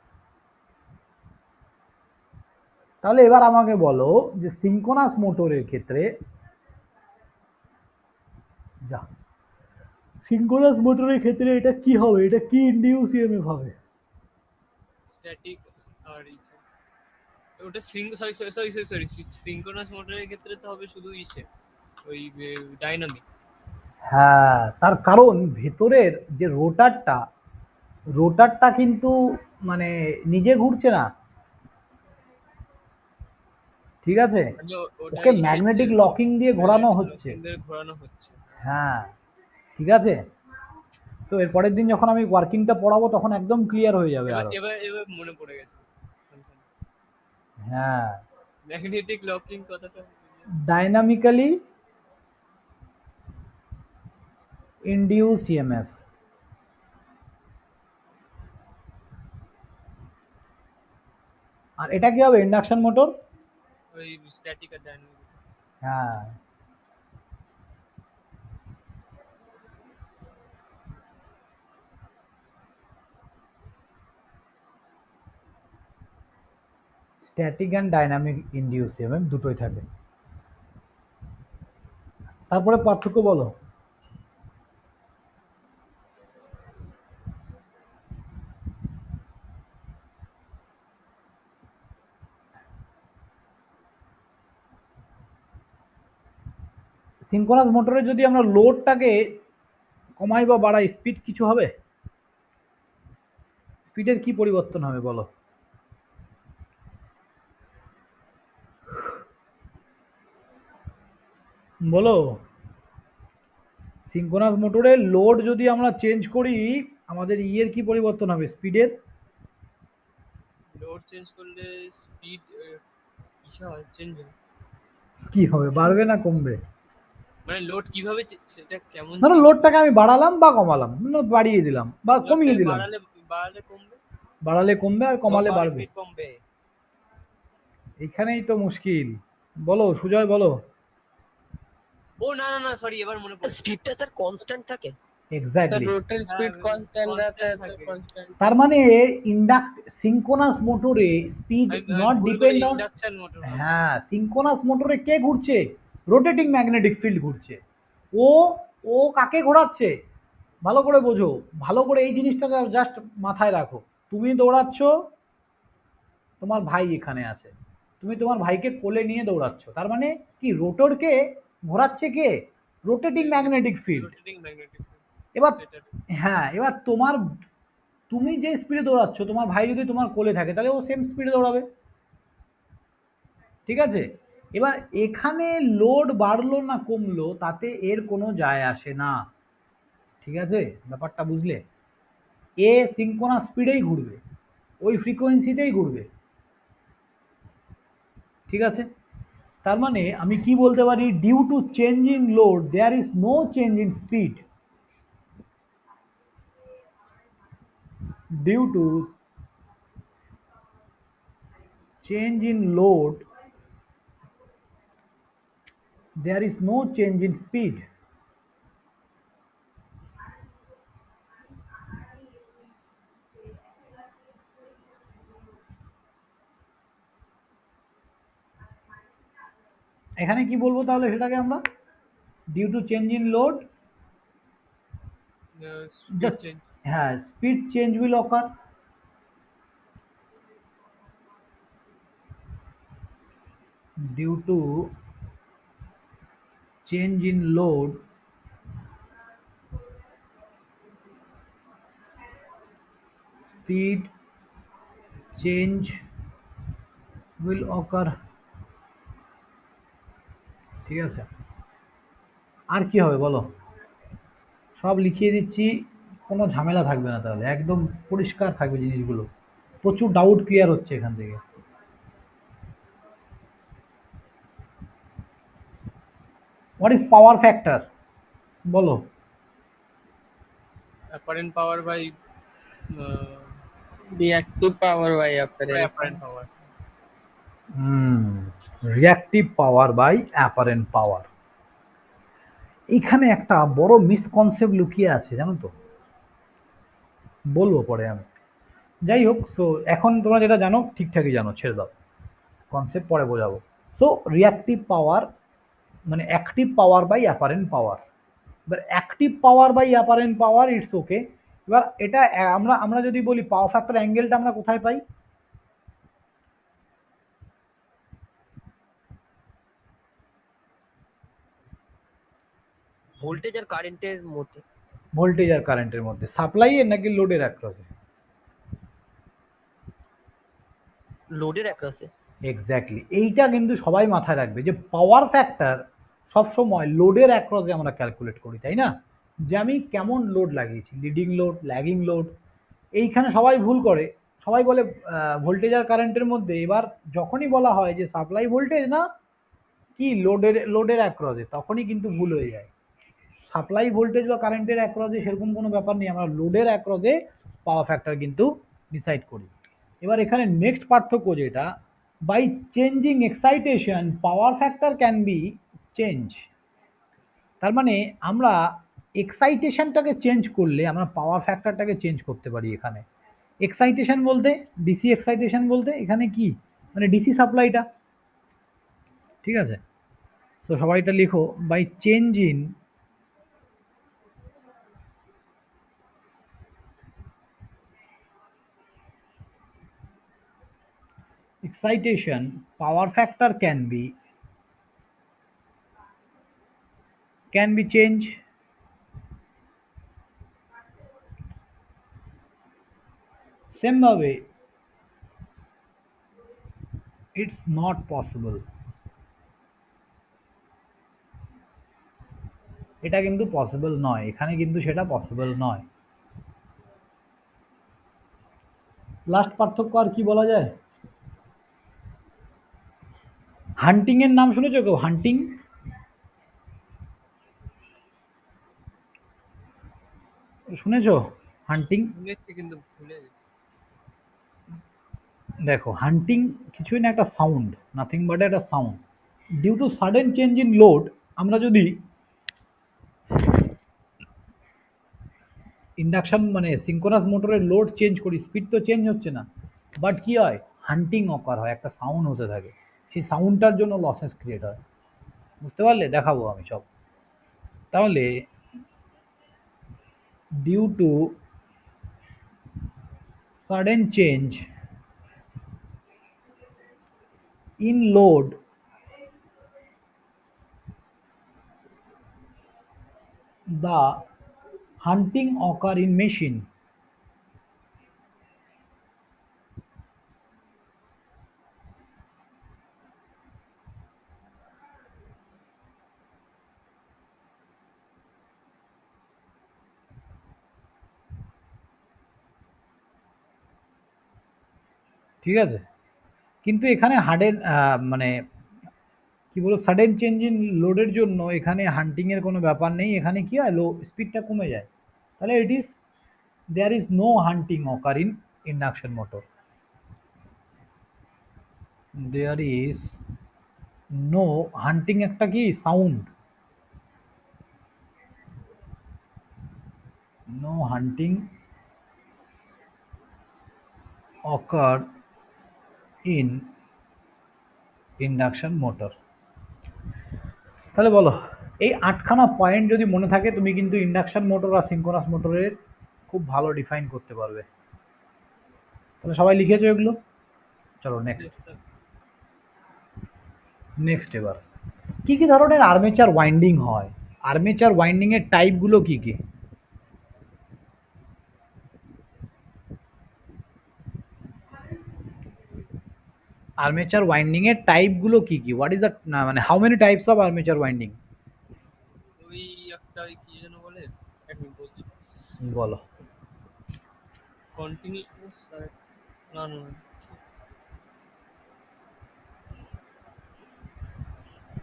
তাহলে এবার আমাকে বলো যে সিঙ্ক্রোনাস মোটরের ক্ষেত্রে, যা সিঙ্ক্রোনাস মোটরের ক্ষেত্রে এটা কি হবে, এটা কি ইনডিউস ইএমএফ হবে? স্ট্যাটিক আর ইসে, ওটা sorry sorry sorry sorry sorry synchronous মোটরের ক্ষেত্রে তো হবে শুধু ইসে ওই ডাইনামিক। হ্যাঁ, তার কারণ ভেতরের যে রোটারটা, রোটারটা কিন্তু মানে নিজে ঘুরছে না, ঠিক আছে? মানে ওটা ওকে ইসে ম্যাগনেটিক লকিং দিয়ে ঘোরানো হচ্ছে। ঘোরানো হচ্ছে। হ্যাঁ, ঠিক আছে। তো এর পরের দিন যখন আমি ওয়ার্কিংটা পড়াবো তখন একদম ক্লিয়ার হয়ে যাবে এবার আরো। এবার এবার মনে পড়ে গেছে হ্যাঁ, ম্যাগনেটিক লকিং কথাটা। Dynamically induce EMF. আর এটা কি হবে, ইন্ডাকশন মোটর। ওই স্ট্যাটিক আর ডাইনামিক। হ্যাঁ, static and dynamic induce EMF দুটোই থাকে। তারপরে পার্থক্য বলো। সিঙ্ক্রোনাস মোটরে যদি আমরা লোডটাকে কমাই বা বাড়াই, স্পিড কিছু হবে? স্পিডের কি পরিবর্তন হবে বলো? বলো। সিঙ্ক্রোনাস মোটরে লোড যদি আমরা চেঞ্জ করি, আমাদের ইয়ের কি পরিবর্তন হবে, স্পিডের? লোড চেঞ্জ করলে স্পিড ইসা হয়, চেঞ্জ হয়। কি হবে, বাড়বে না কমবে? মানে লোড কিভাবে সেটা কেমন ধরো change লোডটাকে আমি বাড়ালাম বা কমালাম, বাড়িয়ে দিলাম বা লোডটাকে কমিয়ে দিলাম। বাড়ালে বাড়ালে কমবে। বাড়ালে কমবে আর কমালে কমালে বাড়বে। স্পিড কমবে। এখানেই তো মুশকিল। বলো সুজয়, বলো। ও না না না সরি, এবার মনে পড়ছে। স্পিডটা স্যার কনস্ট্যান্ট থাকে। এক্স্যাক্টলি। रोटर स्पीड হ্যাঁ कांस्टेंट रहता है কনস্ট্যান্ট तो থাকে। कांस्टेंट। তার মানে সিঙ্ক্রোনাস মোটরে স্পিড আমি নট ভুল করে ডিপেন্ড অন। ইন্ডাকশন মোটর বলছি। হ্যাঁ, সিঙ্ক্রোনাস মোটরে কে ঘুরছে? রোটেটিং ম্যাগনেটিক ফিল্ড ঘুরছে। ও ও কাকে ঘোরাচ্ছে? ভালো করে বোঝো, ভালো করে এই জিনিসটাকে জাস্ট মাথায় রাখো। তুমি দৌড়াচ্ছ, তোমার ভাই এখানে আছে, তুমি তোমার ভাইকে কোলে নিয়ে দৌড়াচ্ছ, তার মানে কি রোটরকে ঘোরাচ্ছে কে? Rotating magnetic field. Rotating magnetic এবার স্টেটর। হ্যাঁ, এবার তুমি যে স্পিডে দৌড়াচ্ছ, তোমার ভাই যদি তোমার কোলে থাকে তাহলে ও সেম স্পিডে দৌড়াবে, ঠিক আছে? এবার এখানে লোড বাড়লো না কমলো তাতে এর কোনো যায় আসে না, ঠিক আছে? ব্যাপারটা বুঝলে? এ সিঙ্ক্রোনাস স্পিডেই ঘুরবে, ওই ফ্রিকোয়েন্সিতেই ঘুরবে, ঠিক আছে? তার মানে আমি কি বলতে পারি, due to change in load there is no change in speed. Due to change in load there is no change in speed. এখানে কি বলবো তাহলে সেটাকে আমরা, due to change in load, speed change. হ্যাঁ, speed change will occur. Due to change in load speed change will occur, ঠিক আছে? আর কি হবে বলো? সব লিখিয়ে দিচ্ছি, কোনো ঝামেলা থাকবে না, তাহলে একদম পরিষ্কার থাকবে জিনিসগুলো। প্রচুর ডাউট ক্লিয়ার হচ্ছে এখান থেকে। What is power factor? বলো। Apparent power by reactive power by apparent apparent power. Reactive power by apparent power. এইখানে একটা বড় মিসকনসেপ্ট লুকিয়ে আছে জানো তো, বলবো পরে আমি। যাই হোক, সো এখন তোমরা যেটা জানো ঠিকঠাকই জানো, ছেড়ে দাও, কনসেপ্ট পরে বোঝাবো। সো রিয়াক্টিভ পাওয়ার মানে active power by apparent power. এবার active power by apparent power it's okay. এবার এটা আমরা আমরা যদি বলি পাওয়ার ফ্যাক্টর অ্যাঙ্গেলটা আমরা কোথায় পাই? ভোল্টেজ আর কারেন্টের মধ্যে। ভোল্টেজ আর কারেন্টের মধ্যে, সাপ্লাই এর নাকি লোডের অ্যাক্রসে? লোডের অ্যাক্রসে। এক্স্যাক্টলি, এইটা কিন্তু সবাই মাথায় রাখবে যে পাওয়ার ফ্যাক্টর সবসময় লোডের অ্যাক্রসে আমরা ক্যালকুলেট করি, তাই না? যে আমি কেমন লোড লাগিয়েছি, লিডিং লোড, ল্যাগিং লোড। এইখানে সবাই ভুল করে, সবাই বলে ভোল্টেজ আর কারেন্টের মধ্যে। এবার যখনই বলা হয় যে সাপ্লাই ভোল্টেজ না কি লোডের অ্যাক্রসে, তখনই কিন্তু ভুল হয়ে যায়। সাপ্লাই ভোল্টেজ বা কারেন্টের অ্যাক্রসে সেরকম কোনো ব্যাপার নেই, আমরা লোডের অ্যাক্রসে পাওয়ার ফ্যাক্টর কিন্তু ডিসাইড করি। এবার এখানে নেক্সট পার্থক্য যেটা, by changing excitation power factor can be change. তার মানে আমরা এক্সাইটেশনটাকে চেঞ্জ করলে আমরা পাওয়ার ফ্যাক্টরটাকে চেঞ্জ করতে পারি। এখানে এক্সাইটেশন বলতে, ডিসি এক্সাইটেশন বলতে এখানে কি মানে ডিসি সাপ্লাইটা, ঠিক আছে? তো সবাই এটা লিখো, by change in excitation power factor can be changed. Same ভাবে it's not possible, এটা কিন্তু পসিবল নয়, এখানে কিন্তু সেটা পসিবল নয়। লাস্ট পার্থক্য আর কি বলা যায়? হান্টিং এর নাম শুনেছো কেউ? হান্টিং শুনেছো? হান্টিং, শুনেছি কিন্তু ভুলে গেছি। দেখো হান্টিং কিছুই না, একটা সাউন্ড, নাথিং বাট একটা sound. Due to sudden change in load, আমরা যদি ইন্ডাকশন মানে সিঙ্ক্রোনাস মোটরের লোড চেঞ্জ করি, স্পিড তো চেঞ্জ হচ্ছে না, বাট কি হয়, হান্টিং অকার হয়, একটা সাউন্ড হতে থাকে, সেই সাউন্ডটার জন্য লসেস ক্রিয়েট হয়। বুঝতে পারলে? দেখাবো আমি সব। তাহলে due to sudden change in load the hunting occur in machine. ঠিক আছে? কিন্তু এখানে হার্ডের মানে কি বলবো, সাডেন চেঞ্জ ইন লোডের জন্য এখানে হান্টিং এর কোনো ব্যাপার নেই। এখানে কি হয়, লো স্পিডটা কমে যায়। তাহলে it is there is no hunting occur in induction motor. There is no hunting, একটা কি sound, no hunting occur in induction motor. তাহলে বলো, এই ৮খানা পয়েন্ট যদি মনে থাকে, তুমি কিন্তু ইন্ডাকশন মোটর আর সিঙ্ক্রোনাস মোটরের খুব ভালো ডিফাইন করতে পারবে। তাহলে সবাই লিখেছো এগুলো? চলো নেক্সট। Yes, sir. নেক্সট এবার কি কি ধরনের আর্মেচার ওয়াইন্ডিং হয়? আর্মেচার ওয়াইন্ডিং এর টাইপগুলো কি কি? আর্মেচার ওয়াইন্ডিং এর টাইপগুলো কি কি? হোয়াট ইজ দ্য মানে how many types of armature winding? ওই একটা ওই কি যেন বলে, এক মিনিট বলছি। বলো। কন্টিনিউয়াস না না না,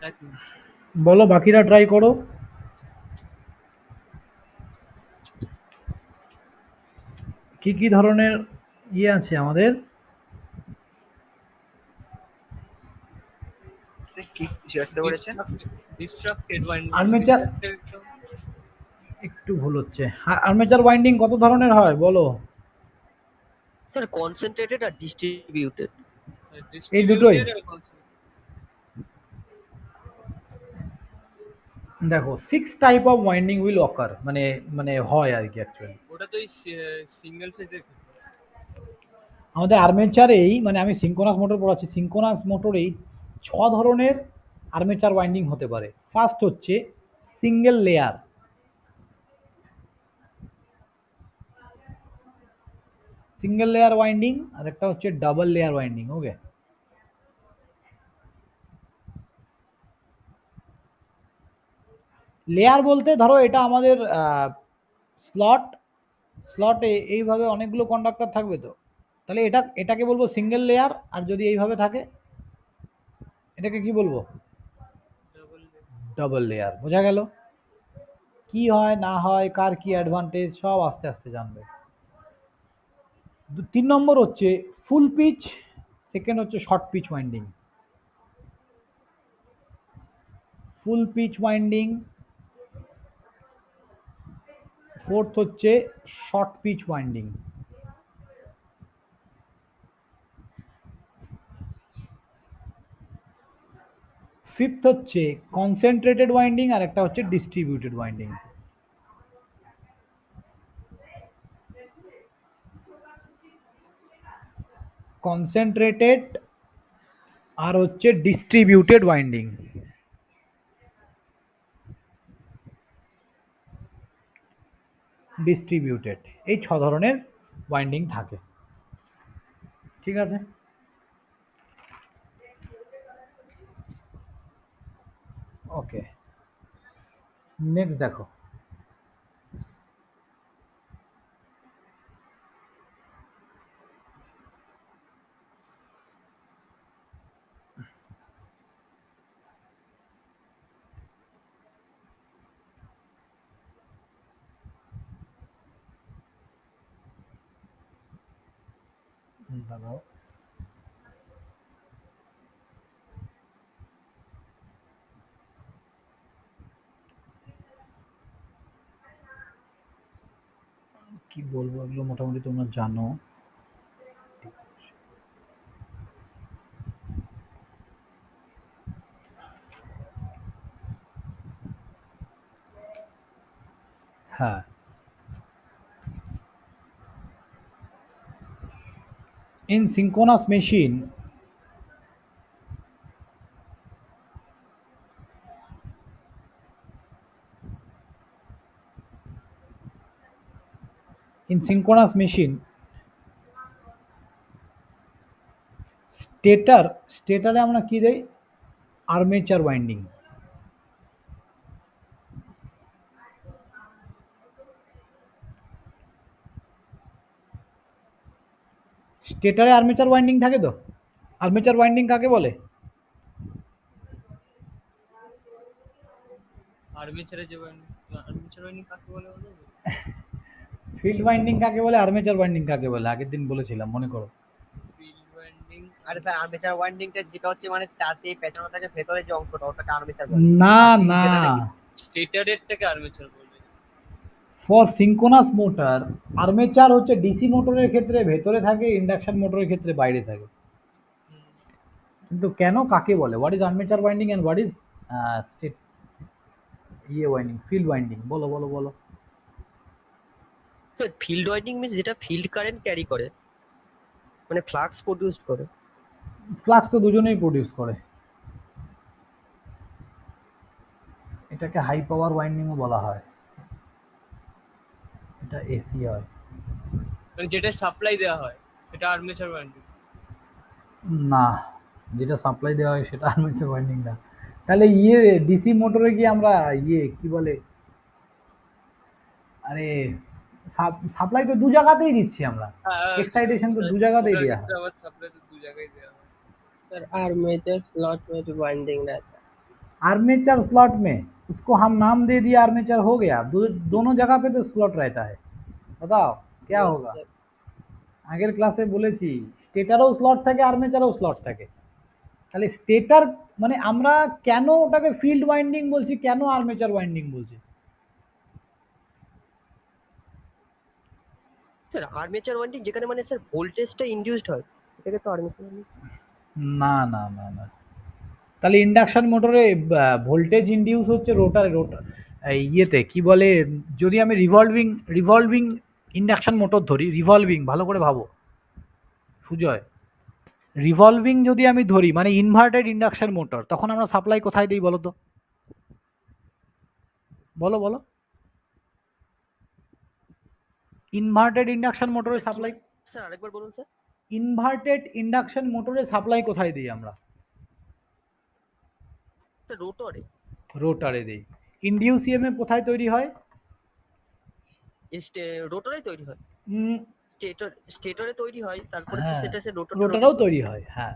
এক মিনিট। বলো বাকিরা ট্রাই করো। কি কি ধরনের ইয়ে আছে আমাদের? কি কিছু একটা বলেছেন? ডিস্ট্রাক্টেড ওয়াইন্ডিং, আর্মেচার ডিস্ট্রাক্টেড একটু ভুল হচ্ছে। আর্মেচার ওয়াইন্ডিং কত ধরনের হয় বলো? স্যার কনসেন্ট্রেটেড আর ডিস্ট্রিবিউটেড। এই দুটোই। ডিস্ট্রিবিউটেড আর কনসেন্ট্রেটেড। দেখো 6 টাইপ অফ ওয়াইন্ডিং উইল অকার, মানে মানে হয় আর কি অ্যাকচুয়ালি। ওটা তো এই সিঙ্গেল ফেজের ক্ষেত্রে। আমাদের আর্মেচারেই, মানে আমি সিঙ্কোনাস মোটর পড়াচ্ছি, সিঙ্কোনাস মোটরেই 6 ধরনের আর্মেচার ওয়াইন্ডিং হতে পারে। ফার্স্ট হচ্ছে single layer, single layer winding, আর একটা হচ্ছে double layer winding. Okay, layer বলতে ধরো এটা আমাদের স্লট, স্লটে এইভাবে অনেকগুলো কন্ডাক্টর থাকবে, তো তাহলে এটাকে বলবো সিঙ্গেল লেয়ার। আর যদি এইভাবে থাকে এটাকে কি বলবো? Double double layer. বোঝা গেল? কি হয় না হয়, কার কি অ্যাডভান্টেজ, সব আস্তে আস্তে জানবে। 3 নম্বর হচ্ছে ফুল পিচ, সেকেন্ড হচ্ছে শর্ট পিচ ওয়াইন্ডিং। ফুল পিচ ওয়াইন্ডিং, ফোর্থ হচ্ছে শর্ট পিচ ওয়াইন্ডিং। ফিফথ হচ্ছে কনসেন্ট্রেটেড ওয়াইন্ডিং, আর একটা হচ্ছে ডিস্ট্রিবিউটেড ওয়াইন্ডিং। কনসেন্ট্রেটেড আর হচ্ছে ডিস্ট্রিবিউটেড ওয়াইন্ডিং। ডিস্ট্রিবিউটেড, এই 6 ধরনের ওয়াইন্ডিং থাকে। ঠিক আছে, ওকে, নেক্সট দেখো। দাঁড়াও, কি বলবো, এগুলো মোটামুটি তোমরা জানো। হ্যাঁ, in synchronous machine, স্টেটারে আমরা কি দেই? Armature winding. স্টেটারে আর্মেচার ওয়াইন্ডিং থাকে তো। আর্মেচার ওয়াইন্ডিং কাকে বলে? আর্মেচারে যে আর্মেচার ওয়াইন্ডিং কাকে বলে বলো? ফিল্ড ওয়াইন্ডিং কাকে বলে, আর্মেচার ওয়াইন্ডিং কাকে বলে? আগের দিন বলেছিলাম, মনে করো। Field winding. আরে স্যার আর্মেচার ওয়াইন্ডিংটা যেটা হচ্ছে মানে তাতে পেঁচানো থাকে ভেতরে যে অংশটা ওটাকে আর্মেচার বলে। না আর field না, যেটা নাকি স্টেটারের থেকে আর্মেচার বলবে। ফর সিঙ্কোনাস মোটর আর্মেচার হচ্ছে ডিসি মোটরের ক্ষেত্রে ভেতরে থাকে, ইন্ডাকশন মোটরের ক্ষেত্রে বাইরে থাকে। কিন্তু কেন কাকে বলে? What is armature winding and what is state winding, field winding? বলো বলো বলো। স্যার ফিল্ড ওয়াইন্ডিং মিন্স যেটা ফিল্ড কারেন্ট ক্যারি করে, মানে ফ্লাক্স প্রডিউস করে। ফ্লাক্স তো দুজনেই প্রডিউস করে। এটাকে হাই পাওয়ার ওয়াইন্ডিংও বলা হয়। এটা এসি হয়। মানে যেটা সাপ্লাই দেওয়া হয় সেটা আর্মেচার ওয়াইন্ডিং। না, যেটা সাপ্লাই দেওয়া হয় সেটা আর্মেচার ওয়াইন্ডিং না। তাহলে ডিসি মোটরে কি আমরা কি বলে, আরে সাপ্লাই তো দু জায়গাতেই দিচ্ছি আমরা, এক্সাইটেশন তো দু জায়গাতেই দেওয়া হয়। আবার সাপ্লাই তো দু জায়গায় দেওয়া হয়। सर आर्मेचर स्लॉट में जो वाइंडिंग रहता है आर्मेचर स्लॉट में उसको हम नाम दे दिया, आर्मेचर हो गया। दोनों जगह पे तो स्लॉट रहता है, बताओ क्या Yes, होगा। sir. আগের ক্লাসে বলেছি স্টেটারও স্লট থাকে, আর্মেচারও স্লট থাকে। তাহলে স্টেটার মানে আমরা কেন ওটাকে ফিল্ড ওয়াইন্ডিং বলছি, কেন আর্মেচার ওয়াইন্ডিং বলছি? স্যার আর্মেচার ওয়াইন্ডিং যেখানে মানে স্যার ভোল্টেজটা ইনডিউসড হয়, এটাকে তো আর্মেচার ওয়াইন্ডিং। না না না না, তাহলে ইন্ডাকশন মোটরে ভোল্টেজ ইনডিউস হচ্ছে রোটারে, ইয়েতে কি বলে, যদি আমি রিভলভিং ইন্ডাকশন মোটর ধরি, রিভলভিং, ভালো করে ভাবো সুজয়, রিভলভিং যদি আমি ধরি মানে ইনভার্টেড ইন্ডাকশন মোটর, তখন আমরা সাপ্লাই কোথায় দিই বলো তো, বলো বলো, ইনভার্টেড ইন্ডাকশন মোটরে সাপ্লাই, স্যার আরেকবার বলুন স্যার। ইনভার্টেড ইন্ডাকশন মোটরে সাপ্লাই কোথায় দিই আমরা? স্যার রোটরে। রোটারে দিই। ইনডিউস ইএমএফ কোথায় তৈরি হয়? রোটরে তৈরি হয়, স্টেটরে তৈরি হয়, তারপরে তো হ্যাঁ, সেটা সে রোটারেও তৈরি হয়, হ্যাঁ।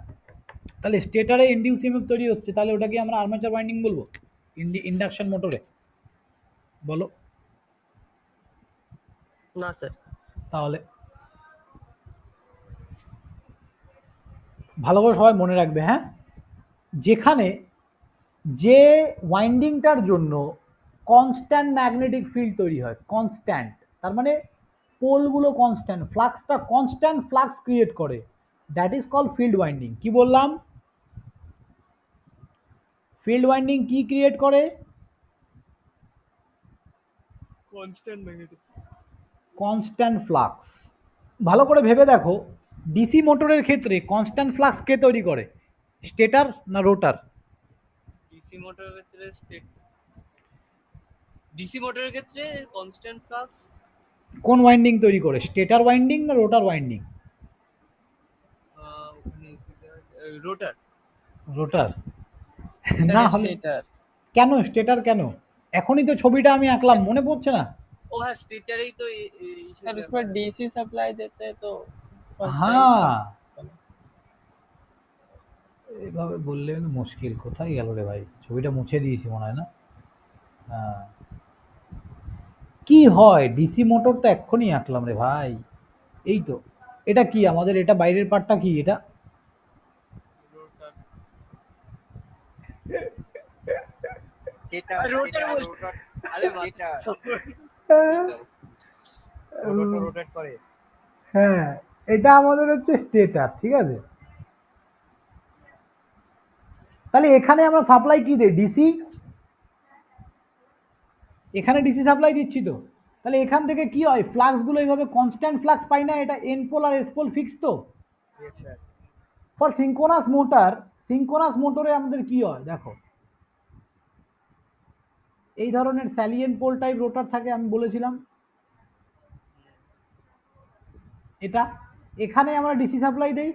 তাহলে স্টেটারে ইনডিউস ইএমএফ তৈরি হচ্ছে, তাহলে ওটাকে আমরা আর্মেচার ওয়াইন্ডিং বলবো ইন্ডাকশন মোটরে, বলো। না স্যার। তাহলে ভালো করে সবাই মনে রাখবে, হ্যাঁ, যেখানে যে ওয়াইন্ডিংটার জন্য কনস্ট্যান্ট ম্যাগনেটিক ফিল্ড তৈরি হয়, কনস্ট্যান্ট, তার মানে পোলগুলো কনস্ট্যান্ট, ফ্লাক্সটা কনস্ট্যান্ট ফ্লাক্স ক্রিয়েট করে, that is call field winding. কি বললাম? ফিল্ড ওয়াইন্ডিং কি ক্রিয়েট করে? Constant magnetic. Constant flux. ভালো করে ভেবে দেখো, ডিসি মোটরের ক্ষেত্রে কনস্ট্যান্ট ফ্লাক্স কে তৈরি করে, স্টেটার না রোটার? ডিসি মোটরের ক্ষেত্রে ডিসি মোটরের ক্ষেত্রে কনস্ট্যান্ট ফ্লাক্স কোন ওয়াইন্ডিং তৈরি করে, স্টেটার ওয়াইন্ডিং না রোটার ওয়াইন্ডিং? ওখানে রোটার। রোটার Sir, না হলে stator. কেন স্টেটার কেন? এখনই তো ছবিটা আমি আঁকলাম, মনে পড়ছে না? ও হ্যাঁ, স্টেটারেই তো सर उसमें डीसी सप्लाई देते हैं तो হ্যাঁ, এভাবে বললে মুশকিল, কোথায় গেল রে ভাই, ছবিটা মুছে দিয়েছি মনে হয় না। হ্যাঁ, কি হয়, ডিসি মোটর তো এক্ষুনি আঁকলাম রে ভাই, এই তো। এটা কি আমাদের, এটা বাইরের পার্টটা কি এটা? রোটার। স্টেটার রোটার বলছি। রোটার আরে স্টেটার রোটেট করে। হ্যাঁ, এটা আমাদের হচ্ছে স্টেটার, ঠিক আছে। তাহলে এখানে আমরা সাপ্লাই কি দেই, ডিসি, এখানে ডিসি সাপ্লাই দিচ্ছি তো। তাহলে এখান থেকে কি হয়, ফ্লাক্সগুলো এইভাবে কনস্ট্যান্ট ফ্লাক্স পাই না, এটা এন পোল আর এস পোল ফিক্স তো। ফর সিঙ্কোনাস মোটরে আমাদের কি হয় দেখো, এই ধরনের স্যালিয়েন পোল টাইপ রোটার থাকে, আমি বলেছিলাম এটা। এখানে আমরা ডিসি সাপ্লাই দেই,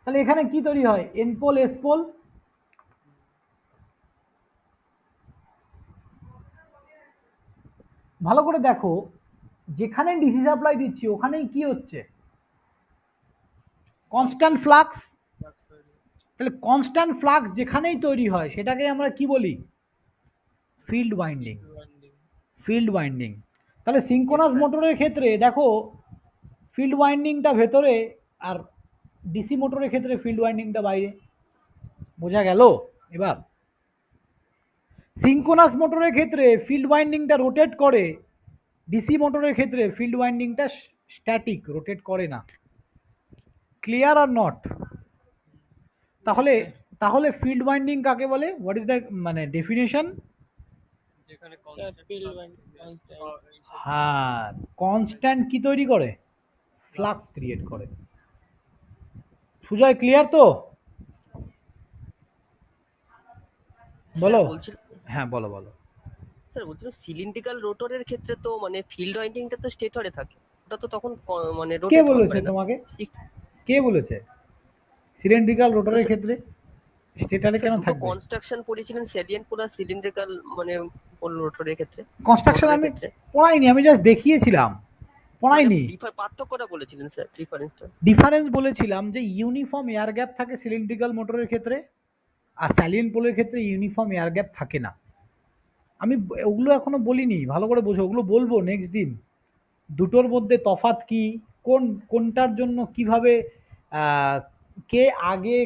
তাহলে এখানে কি তৈরি হয়, এন পোল এস পোল। ভালো করে দেখো, যেখানে ডিসি সাপ্লাই দিচ্ছি ওখানেই কি হচ্ছে, কনস্ট্যান্ট ফ্লাক্স। তাহলে কনস্ট্যান্ট ফ্লাক্স যেখানেই তৈরি হয় সেটাকে আমরা কি বলি, ফিল্ড ওয়াইন্ডিং। Field winding. তাহলে সিঙ্কোনাস মোটরের ক্ষেত্রে দেখো, ফিল্ড ওয়াইন্ডিংটা ভেতরে আর ডিসি মোটরের ক্ষেত্রে ফিল্ড ওয়াইন্ডিংটা বাইরে। বোঝা গেল এবার? সিঙ্কোনাস মোটরের ক্ষেত্রে ফিল্ড ওয়াইন্ডিংটা রোটেট করে, ডিসি মোটরের ক্ষেত্রে ফিল্ড ওয়াইন্ডিংটা স্ট্যাটিক, রোটেট করে না। Clear are not? তাহলে ফিল্ড ওয়াইন্ডিং কাকে বলে, হোয়াট ইজ দ্য মানে ডেফিনেশন? যেখানে field winding, হ্যাঁ, কনস্ট্যান্ট কি তৈরি করে, ফ্লাক্স ক্রিয়েট করে। সুজয় ক্লিয়ার তো? বলো। হ্যাঁ বলো বলো। স্যার বলছিলাম সিলিন্ড্রিক্যাল রোটরের ক্ষেত্রে তো মানে ফিল্ড ওয়াইন্ডিংটা তো স্টেটরে থাকে, ওটা তো তখন মানে কে রোটেট বলেছে করে না। তোমাকে, কে বলেছে সিলিন্ড্রিক্যাল রোটরের ক্ষেত্রে স্টেটারে কেন থাকবে? কনস্ট্রাকশন পড়েছিলেন স্যালিয়েন্ট পোল আর সিলিন্ড্রিক্যাল মানে রোটরের ক্ষেত্রে। কনস্ট্রাকশন আমি পড়াইনি, আমি জাস্ট দেখিয়েছিলাম পড়াইনি। পার্থক্যটা বলেছিলেন স্যার, ডিফারেন্সটা। ডিফারেন্স বলেছিলাম যে ইউনিফর্ম এয়ার গ্যাপ থাকে সিলিন্ড্রিক্যাল মোটরের ক্ষেত্রে, আর স্যালিয়েন্ট পোলের ক্ষেত্রে ইউনিফর্ম এয়ার গ্যাপ থাকে না। আমি ওগুলো এখনো বলিনি, ভালো করে বোঝো, ওগুলো বলবো নেক্সট দিন। দুটোর মধ্যে তফাৎ কি, কোনটার জন্য কিভাবে আহ, কে আগে,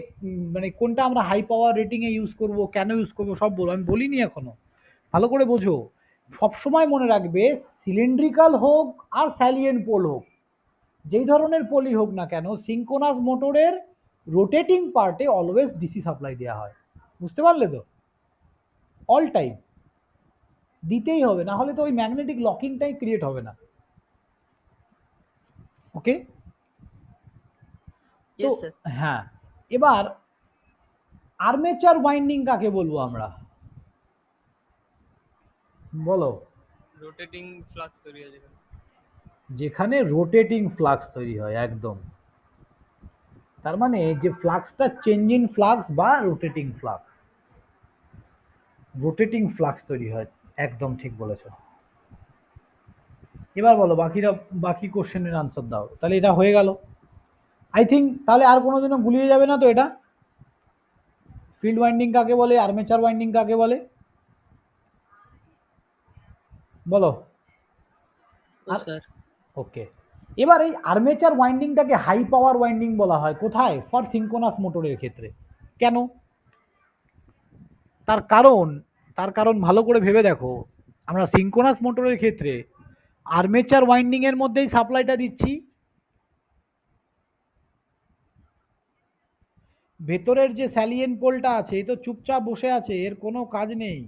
মানে কোনটা আমরা হাই পাওয়ার রেটিংয়ে ইউজ করব, কেন ইউজ করব, সব বলবো। আমি বলিনি এখনো, ভালো করে বোঝো। সবসময় মনে রাখবে, সিলিন্ড্রিক্যাল হোক আর স্যালিয়েন্ট পোল হোক, যেই ধরনের পোলই হোক না কেন, সিঙ্কোনাস মোটরের রোটেটিং পার্টে অলওয়েজ ডিসি সাপ্লাই দেওয়া হয়। বুঝতে পারলে তো? অল টাইম দিতেই হবে, না হলে তো ওই ম্যাগনেটিক লকিংটাই ক্রিয়েট হবে না। ওকে, তো ইয়েস স্যার। হ্যাঁ, এবার আর্মেচার ওয়াইন্ডিং কাকে বলবো আমরা, বলো? রোটেটিং ফ্লাক্স তৈরি হয় যেখানে। যেখানে রোটেটিং ফ্লাক্স তৈরি হয়, একদম। তার মানে যে ফ্লাক্সটা চেঞ্জ ইন ফ্লাক্স বা রোটেটিং ফ্লাক্স, রোটেটিং ফ্লাক্স তৈরি হয়, একদম ঠিক বলেছো। এবার বলো বাকি কোশ্চেনের আনসার দাও। তাহলে এটা হয়ে গেল আই থিঙ্ক। তাহলে আর কোনোদিনও গুলিয়ে যাবে না তো এটা? ফিল্ড ওয়াইন্ডিং কাকে বলে, আর্মেচার ওয়াইন্ডিং কাকে বলে, বলো? আর স্যার ওকে, এবার এই আর্মেচার ওয়াইন্ডিংটাকে হাই পাওয়ার ওয়াইন্ডিং বলা হয় কোথায়? ফর সিঙ্কোনাস মোটরের ক্ষেত্রে। কেন? তার কারণ, ভালো করে ভেবে দেখো। আমরা সিঙ্কোনাস মোটরের ক্ষেত্রে আর্মেচার ওয়াইন্ডিং এর মধ্যেই সাপ্লাইটা দিচ্ছি, ভেতরের যে স্যালিয়েন্ট পোলটা আছে এ তো চুপচাপ বসে আছে, এর কোনো কাজ নেই।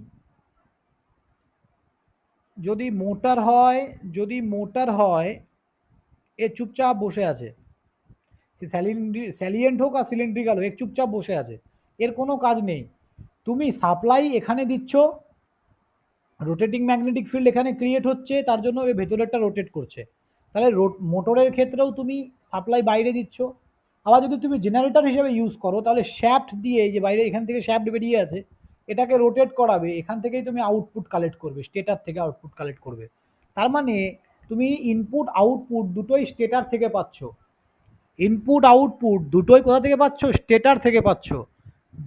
যদি মোটর হয় এ চুপচাপ বসে আছে, স্যালিয়েন্ট হোক আর সিলিন্ড্রিক্যাল হোক, এ চুপচাপ বসে আছে, এর কোনো কাজ নেই। তুমি সাপ্লাই এখানে দিচ্ছ, রোটেটিং ম্যাগনেটিক ফিল্ড এখানে ক্রিয়েট হচ্ছে, তার জন্য এ ভেতরেরটা রোটেট করছে। তাহলে মোটরের ক্ষেত্রেও তুমি সাপ্লাই বাইরে দিচ্ছ। আবার যদি তুমি জেনারেটর হিসেবে ইউজ করো, তাহলে শ্যাফট দিয়ে, যে বাইরে এখান থেকে শ্যাফট বেরিয়ে আছে, এটাকে রোটেট করাবে, এখান থেকেই তুমি আউটপুট কালেক্ট করবে, স্টেটার থেকে আউটপুট কালেক্ট করবে। তার মানে তুমি ইনপুট আউটপুট দুটোই স্টেটার থেকে পাচ্ছ, ইনপুট আউটপুট দুটোই কোথা থেকে পাচ্ছ? স্টেটার থেকে পাচ্ছ।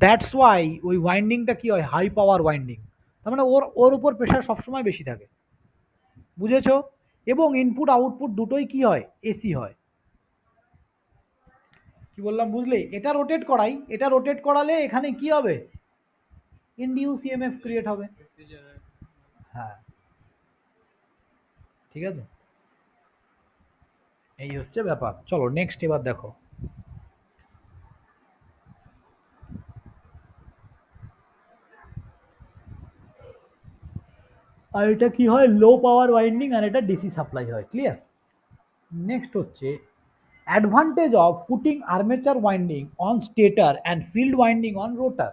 দ্যাটস ওয়াই ওই ওয়াইন্ডিংটা কি হয়? High power winding. তার মানে ওর উপর প্রেশার সবসময় বেশি থাকে, বুঝেছো? এবং ইনপুট আউটপুট দুটোই কি হয়? এসি হয়। কি বললাম বুঝলে? এটা রোটেট করালে এখানে কি হবে? ইনডিউস ইএমএফ ক্রিয়েট হবে। AC generator. হ্যাঁ, ঠিক আছে, এই হচ্ছে ব্যাপার। চলো নেক্সট এবার দেখো। আর এটা কি হয়? লো পাওয়ার ওয়াইন্ডিং, আর এটা ডিসি সাপ্লাই হয়। ক্লিয়ার? নেক্সট হচ্ছে advantage of putting armature winding on stator and field winding on rotor.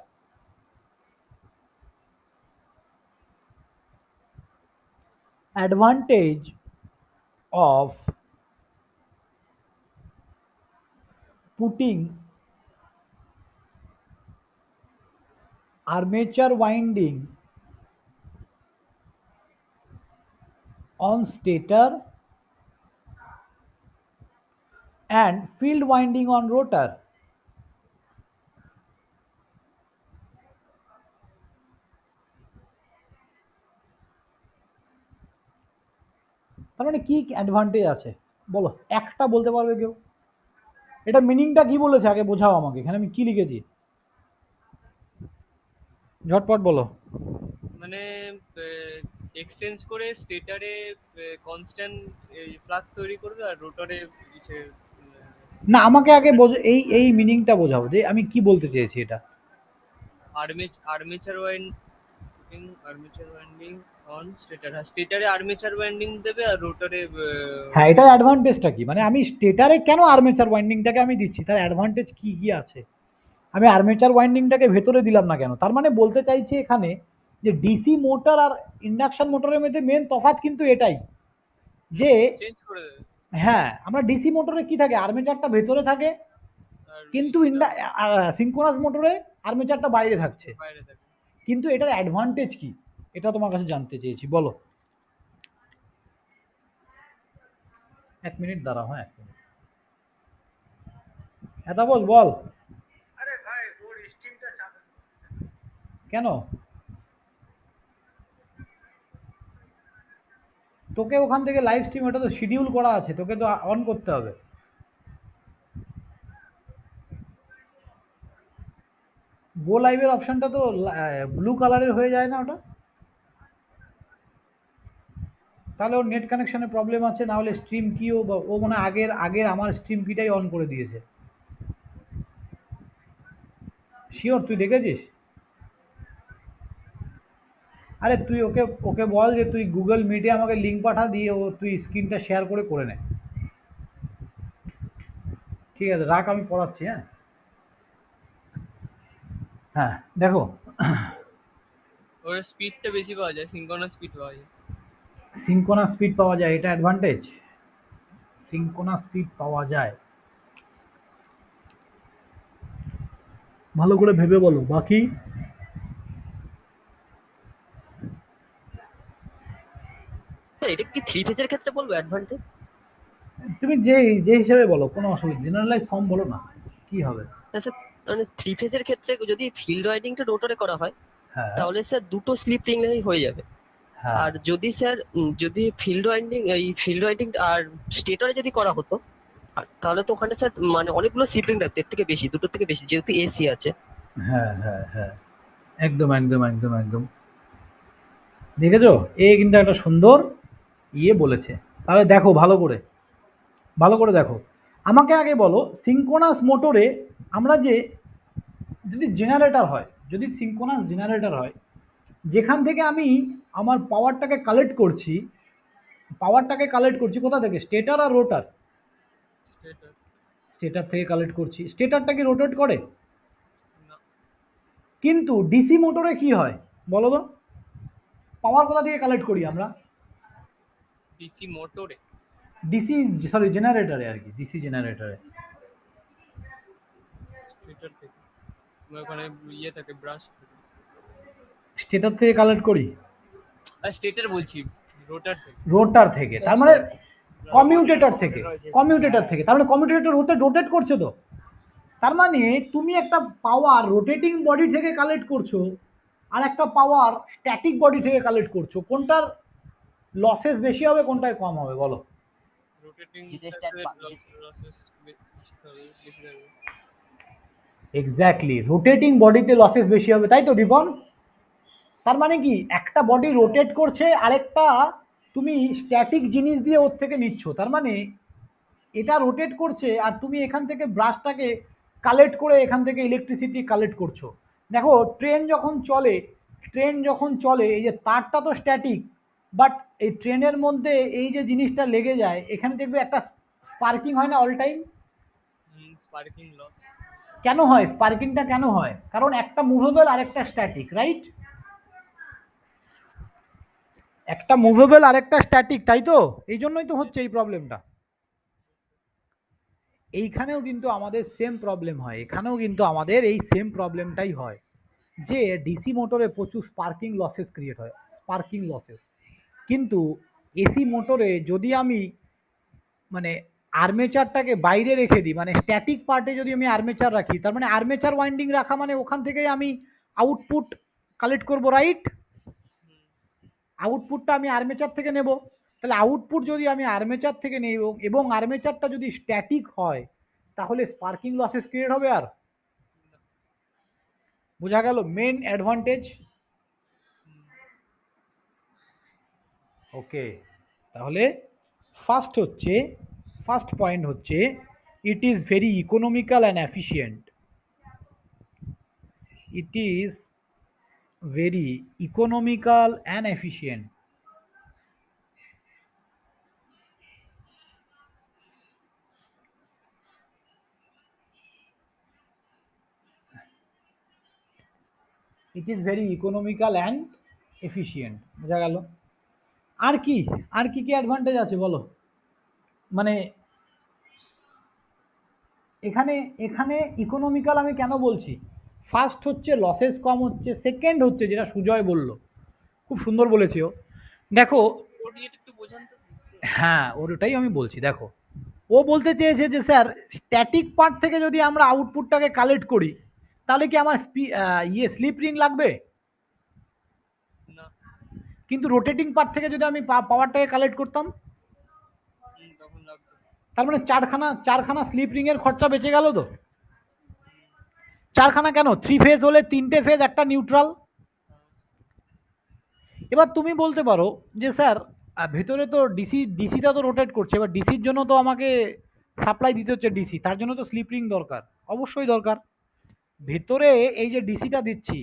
Advantage of putting armature winding on stator and field winding on rotor. তার মানে কি অ্যাডভান্টেজ আছে বলো? একটা বলতে পারবে কেউ? এটা মিনিংটা কি বলেছে আগে বোঝাও আমাকে, এখানে আমি কি লিখেছি, ঝটপট বলো। মানে এক্সচেঞ্জ করে স্টেটারে কনস্ট্যান্ট ফ্লাক্স তৈরি করবে, আর রোটরে কিছু না, আমাকে আগে এই মিনিংটা বোঝাও যে আমি কি বলতে চেয়েছি। এটা আর্মেচার ওয়াইন্ডিং অন স্টেটার। হ্যাঁ, স্টেটারে আর্মেচার ওয়াইন্ডিং দেবে আর রোটরে হ্যাঁ, এটার অ্যাডভান্টেজটা কি? মানে আমি স্টেটারে কেন আর্মেচার ওয়াইন্ডিংটাকে আমি দিচ্ছি, তার অ্যাডভান্টেজ কি কি আছে? আমি আর্মেচার ওয়াইন্ডিংটাকে ভেতরে দিলাম না কেন? তার মানে বলতে চাইছি এখানে যে ডিসি মোটর আর ইন্ডাকশন মোটরের মধ্যে মেন তফাৎ কিন্তু এটাই, যে চেঞ্জ করে দেবে। হ্যাঁ, আমরা ডিসি মোটরে কি থাকে? আর্মেচারটা ভেতরে থাকে, আর কিন্তু সিঙ্কোনাস মোটরে আর্মেচারটা বাইরে থাকছে। বাইরে থাকে। কিন্তু এটার অ্যাডভান্টেজ কি? এটা তোমার কাছে জানতে চেয়েছি, বলো। এক মিনিট দাঁড়াও, হ্যাঁ 1 মিনিট। হ্যাঁ তাপস বল। কেন? তোকে ওখান থেকে লাইভ স্ট্রিম, ওটা তো শিডিউল করা আছে, তোকে তো অন করতে হবে। গো লাইভের অপশনটা তো ব্লু কালারের হয়ে যায় না ওটা? তাহলে ওর নেট কানেকশনে প্রবলেম আছে, না হলে স্ট্রিম কি ও মনে হয় আগের আগের আমার স্ট্রিম কিটাই অন করে দিয়েছে। শিওর তুই দেখেছিস? আরে তুই ওকে ওকে বল যে তুই গুগল মিটে আমাকে লিঙ্ক পাঠা দিয়ে ও তুই স্ক্রিনটা শেয়ার করে নে। ঠিক আছে রাখ, আমি পড়াচ্ছি। হ্যাঁ হ্যাঁ দেখো, ওর স্পিডটা বেশি পাওয়া যায়, সিঙ্ক্রোনাস স্পিড পাওয়া যায়। সিঙ্কোনাস স্পিড পাওয়া যায়, এটা অ্যাডভান্টেজ। সিঙ্কোনাস স্পিড পাওয়া যায়, ভালো করে ভেবে বলো বাকি। হ্যাঁ, এটা কি 3 ফেজের ক্ষেত্রে বলবো অ্যাডভান্টেজ? তুমি যে যে হিসেবে বলো, কোনো অসুবিধা, জেনারেলাইজ ফর্ম বলো না, কি হবে। স্যার মানে 3 ফেজের ক্ষেত্রে যদি ফিল্ড রাইডিংটা রোটরে করা হয় হ্যাঁ তাহলে স্যার দুটো স্লিপ রিং হয়ে যাবে। হ্যাঁ আর যদি স্যার যদি ফিল্ড রাইডিং আর স্টেটরে যদি করা হতো তাহলে তো ওখানে স্যার মানে অনেকগুলো স্লিপ রিং লাগতো, এর থেকে বেশি, দুটোর থেকে বেশি, যেহেতু এসি আছে। হ্যাঁ হ্যাঁ হ্যাঁ, একদম একদম একদম একদম। দেখেছো, এ কিন্তু একটা সুন্দর বলেছে। তাহলে দেখো ভালো করে, ভালো করে দেখো। আমাকে আগে বলো, সিঙ্কোনাস মোটরে আমরা যে, যদি জেনারেটর হয়, যদি সিঙ্কোনাস জেনারেটর হয়, যেখান থেকে আমি আমার পাওয়ারটাকে কালেক্ট করছি কোথা থেকে, স্টেটার আর রোটার? স্টেটার। স্টেটার থেকে কালেক্ট করছি। স্টেটারটা কি রোটেট করে? না। কিন্তু ডিসি মোটরে কি হয় বলো তো? পাওয়ার কোথা থেকে কালেক্ট করি আমরা? ডিসি মোটরে? ডিসি, সরি জেনারেটরে আর কি, ডিসি জেনারেটরে। স্টেটার থেকে। আমার ওখানে ইয়ে থাকে, ব্রাশ থাকে। স্টেটার থেকে কালেক্ট করি? আর স্টেটার বলছি, রোটার থেকে। রোটার থেকে, তার মানে কমিউটেটর থেকে, তার মানে কমিউটেটর রোটেট করছে তো। তার মানে তুমি একটা পাওয়ার রোটেটিং বডি থেকে কালেক্ট করছো, আর একটা পাওয়ার স্ট্যাটিক বডি থেকে কালেক্ট করছো, কোনটার লসেস বেশি হবে, কোনটায় কম হবে বলো? রোটেটিং লসেস বেশি থাকবে। এক্স্যাক্টলি, রোটেটিং বডিতে লসেস বেশি হবে, তাই তো দীপন? তার মানে কি, একটা বডি রোটেট করছে, আরেকটা তুমি স্ট্যাটিক জিনিস দিয়ে ওর থেকে নিচ্ছ। তার মানে এটা রোটেট করছে, আর তুমি এখান থেকে ব্রাশটাকে কালেক্ট করে এখান থেকে ইলেকট্রিসিটি কালেক্ট করছো। দেখো ট্রেন যখন চলে এই যে তারটা তো স্ট্যাটিক, বাট এই ট্রেনের মধ্যে এই যে জিনিসটা লেগে যায়, এখানে দেখবে একটা স্পার্কিং হয় না অল টাইম? Sparking loss. কেন হয় স্পার্কিংটা, কেন হয়? কারণ একটা মুভেবল আর একটা স্ট্যাটিক, রাইট? একটা মুভেবল আর একটা স্ট্যাটিক, তাই তো? এই জন্যই তো হচ্ছে এই প্রবলেমটা। এইখানেও কিন্তু আমাদের সেম প্রবলেম হয়, এখানেও কিন্তু আমাদের এই সেম প্রবলেমটাই হয়, যে ডিসি মোটরে প্রচুর স্পার্কিং লসেস ক্রিয়েট হয়, স্পার্কিং লসেস। কিন্তু এসি মোটরে যদি আমি মানে আর্মেচারটাকে বাইরে রেখে দিই, মানে স্ট্যাটিক পার্টে যদি আমি আর্মেচার রাখি, তার মানে আর্মেচার ওয়াইন্ডিং রাখা মানে ওখান থেকেই আমি আউটপুট কালেক্ট করবো, রাইট? আউটপুটটা আমি আর্মেচার থেকে নেব। তাহলে আউটপুট যদি আমি আর্মেচার থেকে নেব এবং আর্মেচারটা যদি স্ট্যাটিক হয়, তাহলে স্পার্কিং লসেস ক্রিয়েট হবে। আর বোঝা গেল মেন অ্যাডভান্টেজ? ওকে, তাহলে ফার্স্ট পয়েন্ট হচ্ছে it is very economical and efficient. It is very economical and efficient. It is very economical and efficient, বোঝা গেল? আর কি কি অ্যাডভান্টেজ আছে বলো? মানে এখানে এখানে ইকোনমিক্যাল আমি কেন বলছি? ফার্স্ট হচ্ছে লসেস কম হচ্ছে, সেকেন্ড হচ্ছে যেটা সুজয় বলল, খুব সুন্দর বলেছে ও। দেখো ওর ইয়েটা একটু বোঝান তো। হ্যাঁ, ওটাই আমি বলছি। দেখো, ও বলতে চেয়েছে যে স্যার স্ট্যাটিক পার্ট থেকে যদি আমরা আউটপুটটাকে কালেক্ট করি, তাহলে কি আমার স্লিপ রিং লাগবে? না। কিন্তু রোটেটিং পার্ট থেকে যদি আমি পাওয়ারটাকে কালেক্ট করতাম, তখন লাগবে। তার মানে চারখানা স্লিপ রিং এর খরচা বেঁচে গেল তো। চারখানা কেন, 3 ফেজ হলে 3টে ফেজ, একটা নিউট্রাল। এবার তুমি বলতে পারো যে স্যার ভেতরে তো ডিসিটা তো রোটেট করছে, এবার ডিসির জন্য তো আমাকে সাপ্লাই দিতে হচ্ছে ডিসি, তার জন্য তো স্লিপ রিং দরকার। অবশ্যই দরকার। ভেতরে এই যে ডিসিটা দিচ্ছি,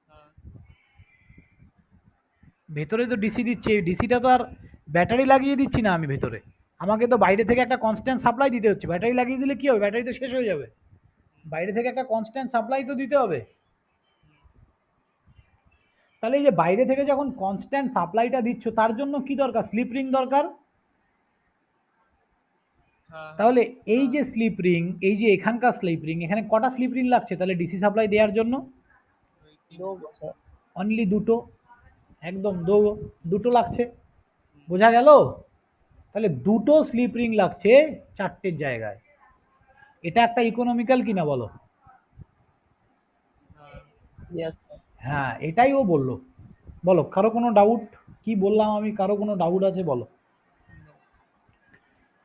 হ্যাঁ। ভেতরে তো ডিসি দিচ্ছি, এই ডিসিটা তো আর ব্যাটারি লাগিয়ে দিচ্ছি না আমি ভেতরে, আমাকে তো বাইরে থেকে একটা কনস্ট্যান্ট সাপ্লাই দিতে হচ্ছে। ব্যাটারি লাগিয়ে দিলে কি হবে, ব্যাটারি তো শেষ হয়ে যাবে। বাইরে থেকে একটা কনস্ট্যান্ট সাপ্লাই তো দিতে হবে। তাহলে এই যে বাইরে থেকে যখন কনস্ট্যান্ট সাপ্লাইটা দিচ্ছ, তার জন্য কি দরকার, স্লিপ রিং দরকার। হ্যাঁ, তাহলে এই যে স্লিপ রিং, এই যে এখানকার স্লিপ রিং, এখানে কটা স্লিপ রিং লাগছে তাহলে ডিসি সাপ্লাই দেওয়ার জন্য? ওই তিন। স্যার অনলি দুটো, একদম দুটো লাগছে। বোঝা গেল? তাহলে দুটো স্লিপ রিং লাগছে 4টের জায়গায়। এটা একটা ইকোনমিক্যাল কিনা বলো? হ্যাঁ। Yes sir. হ্যাঁ, এটাই ও বললো। বলো, কারো কোনো ডাউট? কি বললাম আমি, কারো কোনো ডাউট আছে বলো?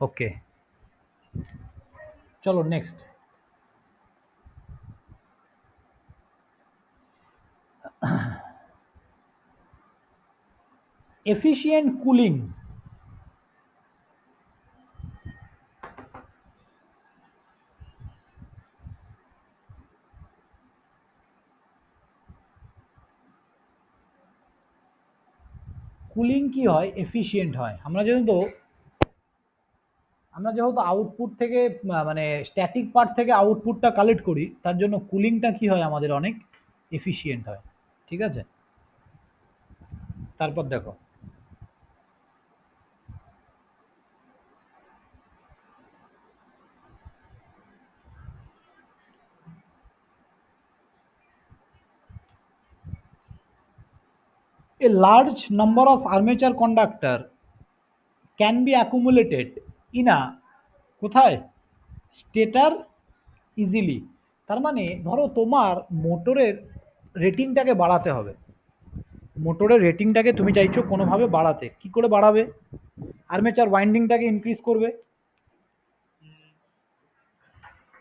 ওকে, চলো নেক্সট। Efficient cooling. কুলিং কি হয়, এফিশিয়েন্ট হয়। আমরা যেহেতু আউটপুট থেকে মানে স্ট্যাটিক পার্ট থেকে আউটপুটটা কালেক্ট করি, তার জন্য কুলিংটা কি হয় আমাদের অনেক এফিশিয়েন্ট হয়। ঠিক আছে, তারপর দেখো, a large number of armature conductor can be accumulated in a কোথায়, স্টেটার ইজিলি। তার মানে ধরো তোমার মোটরের রেটিংটাকে বাড়াতে হবে, মোটরের রেটিংটাকে তুমি চাইছো কোনোভাবে বাড়াতে, কি করে বাড়াবে, আর্মেচার ওয়াইন্ডিংটাকে ইনক্রিজ করবে।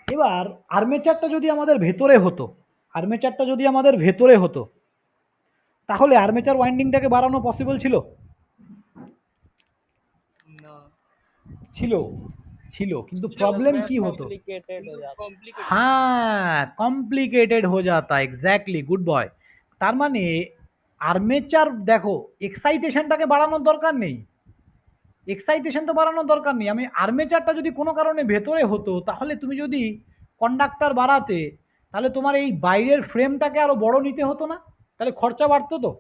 এবার আর্মেচারটা যদি আমাদের ভেতরে হতো, আর্মেচারটা যদি আমাদের ভেতরে হতো, তাহলে আর্মেচার ওয়াইন্ডিংটাকে বাড়ানো পসিবল ছিল? না। ছিল, ছিল, কিন্তু प्रॉब्लम কি হতো, কমপ্লিকেটেড হয়ে যাবে। কমপ্লিকেটেড। हाँ कॉम्प्लिकेटेड हो जाता, एग्जैक्टली, गुड बॉय। তার মানে আর্মেচার দেখো, এক্সাইটেশনটাকে বাড়ানোর দরকার নেই, এক্সাইটেশন তো বাড়ানোর দরকার নেই। আমি আর্মেচারটা যদি কোনো কারণে ভেতরে হতো, তাহলে তুমি যদি কন্ডাক্টর বাড়াতে, তাহলে তোমার এই বাইরের ফ্রেমটাকে আরো বড় নিতে হতো না, তাহলে খরচা বাড়তো তো।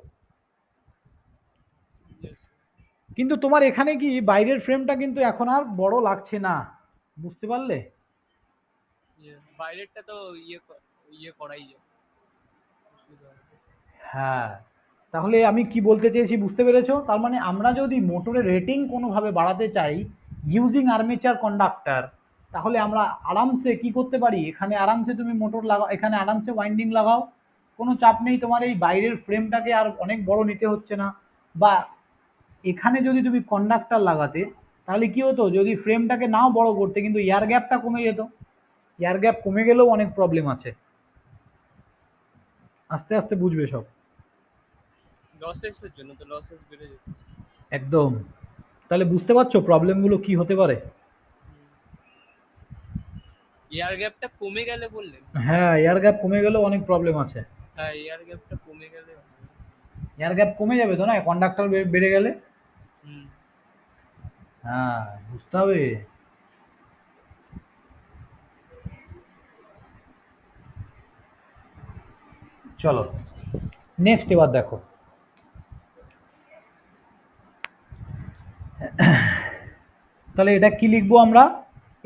কিন্তু তোমার এখানে কি বাইরের ফ্রেমটা কিন্তু এখন আর বড় লাগছে না, বুঝতে পারলে? বাইরেরটা তো ইয়ে করাই যায়। হ্যাঁ, তাহলে আমি কি বলতে চেয়েছি বুঝতে পেরেছো? তার মানে আমরা যদি মোটরের রেটিং কোনোভাবে বাড়াতে চাই ইউজিং আর্মেচার কন্ডাক্টর, তাহলে আমরা আরামসে কি করতে পারি, এখানে আরামসে তুমি মোটর লাগাও, এখানে আরামসে ওয়াইন্ডিং লাগাও, কোনো চাপ নেই, তোমার এই বাইরের ফ্রেমটাকে আর অনেক বড় নিতে হচ্ছে না। বা এখানে যদি তুমি কন্ডাক্টর লাগাতে, তাহলে কি হতো, যদি ফ্রেমটাকে নাও বড় করতে, কিন্তু এয়ার গ্যাপটা কমে যেত। এয়ার গ্যাপ কমে গেলেও অনেক প্রবলেম আছে, আস্তে আস্তে বুঝবে সব। লসেসের জন্য তো লসেস বেড়ে যেত। একদম। তাহলে বুঝতে পারছো প্রবলেমগুলো কি হতে পারে? এয়ার গ্যাপটা কমে গেলে বললেন? হ্যাঁ, এয়ার গ্যাপ কমে গেলেও অনেক প্রবলেম আছে। হ্যাঁ, এয়ার গ্যাপটা কমে গেলে এয়ার গ্যাপ কমে যাবে তো না, কন্ডাক্টর বেড়ে গেলে। হুম। হ্যাঁ, বুঝতে হবে। চলো নেক্সট, এবার দেখো, তাহলে এটা কি লিখবো আমরা,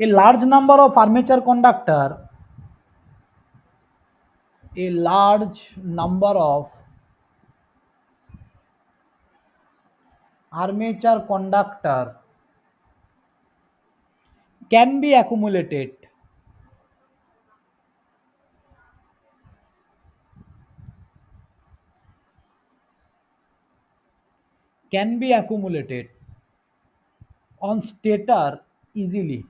a large number of armature conductor, a large number of armature conductor can be accumulated on stator easily.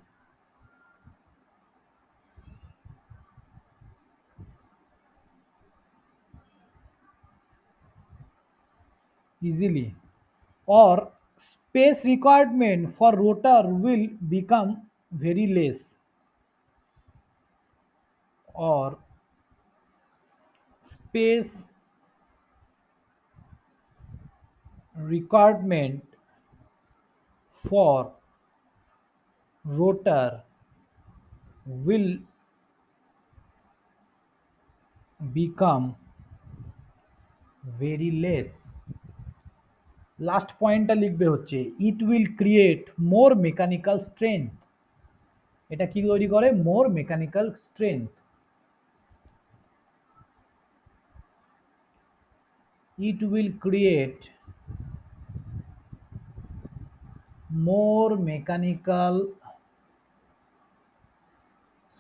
Or space requirement for rotor will become very less, or space requirement for rotor will become very less. Last পয়েন্টটা লিখবে হচ্ছে it will create more mechanical strength. এটা কি তৈরি করে? More mechanical strength. It will create more mechanical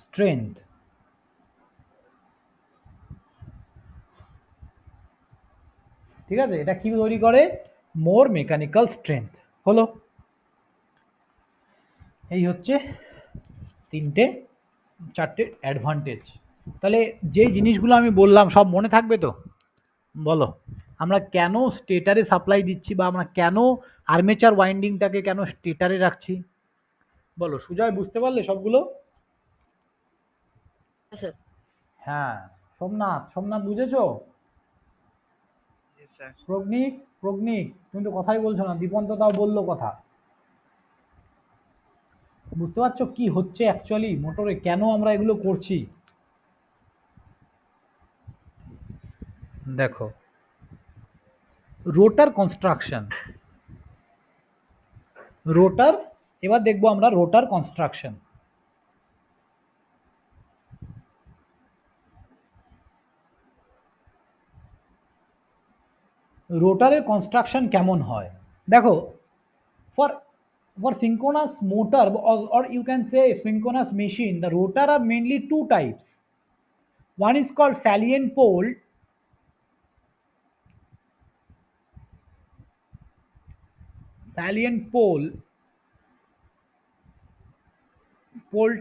strength. ঠিক আছে, এটা কি তৈরি করে? More mechanical strength. হলো, এই হচ্ছে চারটে অ্যাডভান্টেজ। তাহলে যে জিনিসগুলো আমি বললাম সব মনে থাকবে তো? বলো, আমরা কেন স্টেটারে সাপ্লাই দিচ্ছি, বা আমরা কেন আর্মেচার ওয়াইন্ডিংটাকে কেন স্টেটারে রাখছি? বলো সুজয়, বুঝতে পারলে সবগুলো? স্যার হ্যাঁ, সোমনাথ বুঝেছো? প্রজ্ঞিক তুমি তো কথাই বলছো না। দীপন্ত তাও বললো কথা। বুঝতে পারছো কি হচ্ছে অ্যাকচুয়ালি মোটরে, কেন আমরা এগুলো করছি? দেখো, রোটার কনস্ট্রাকশন, এবার দেখবো আমরা রোটার কনস্ট্রাকশন। রোটারের কনস্ট্রাকশন কেমন হয় দেখো। For synchronous motor, or you can say synchronous machine, the rotor are mainly two types. One is called salient pole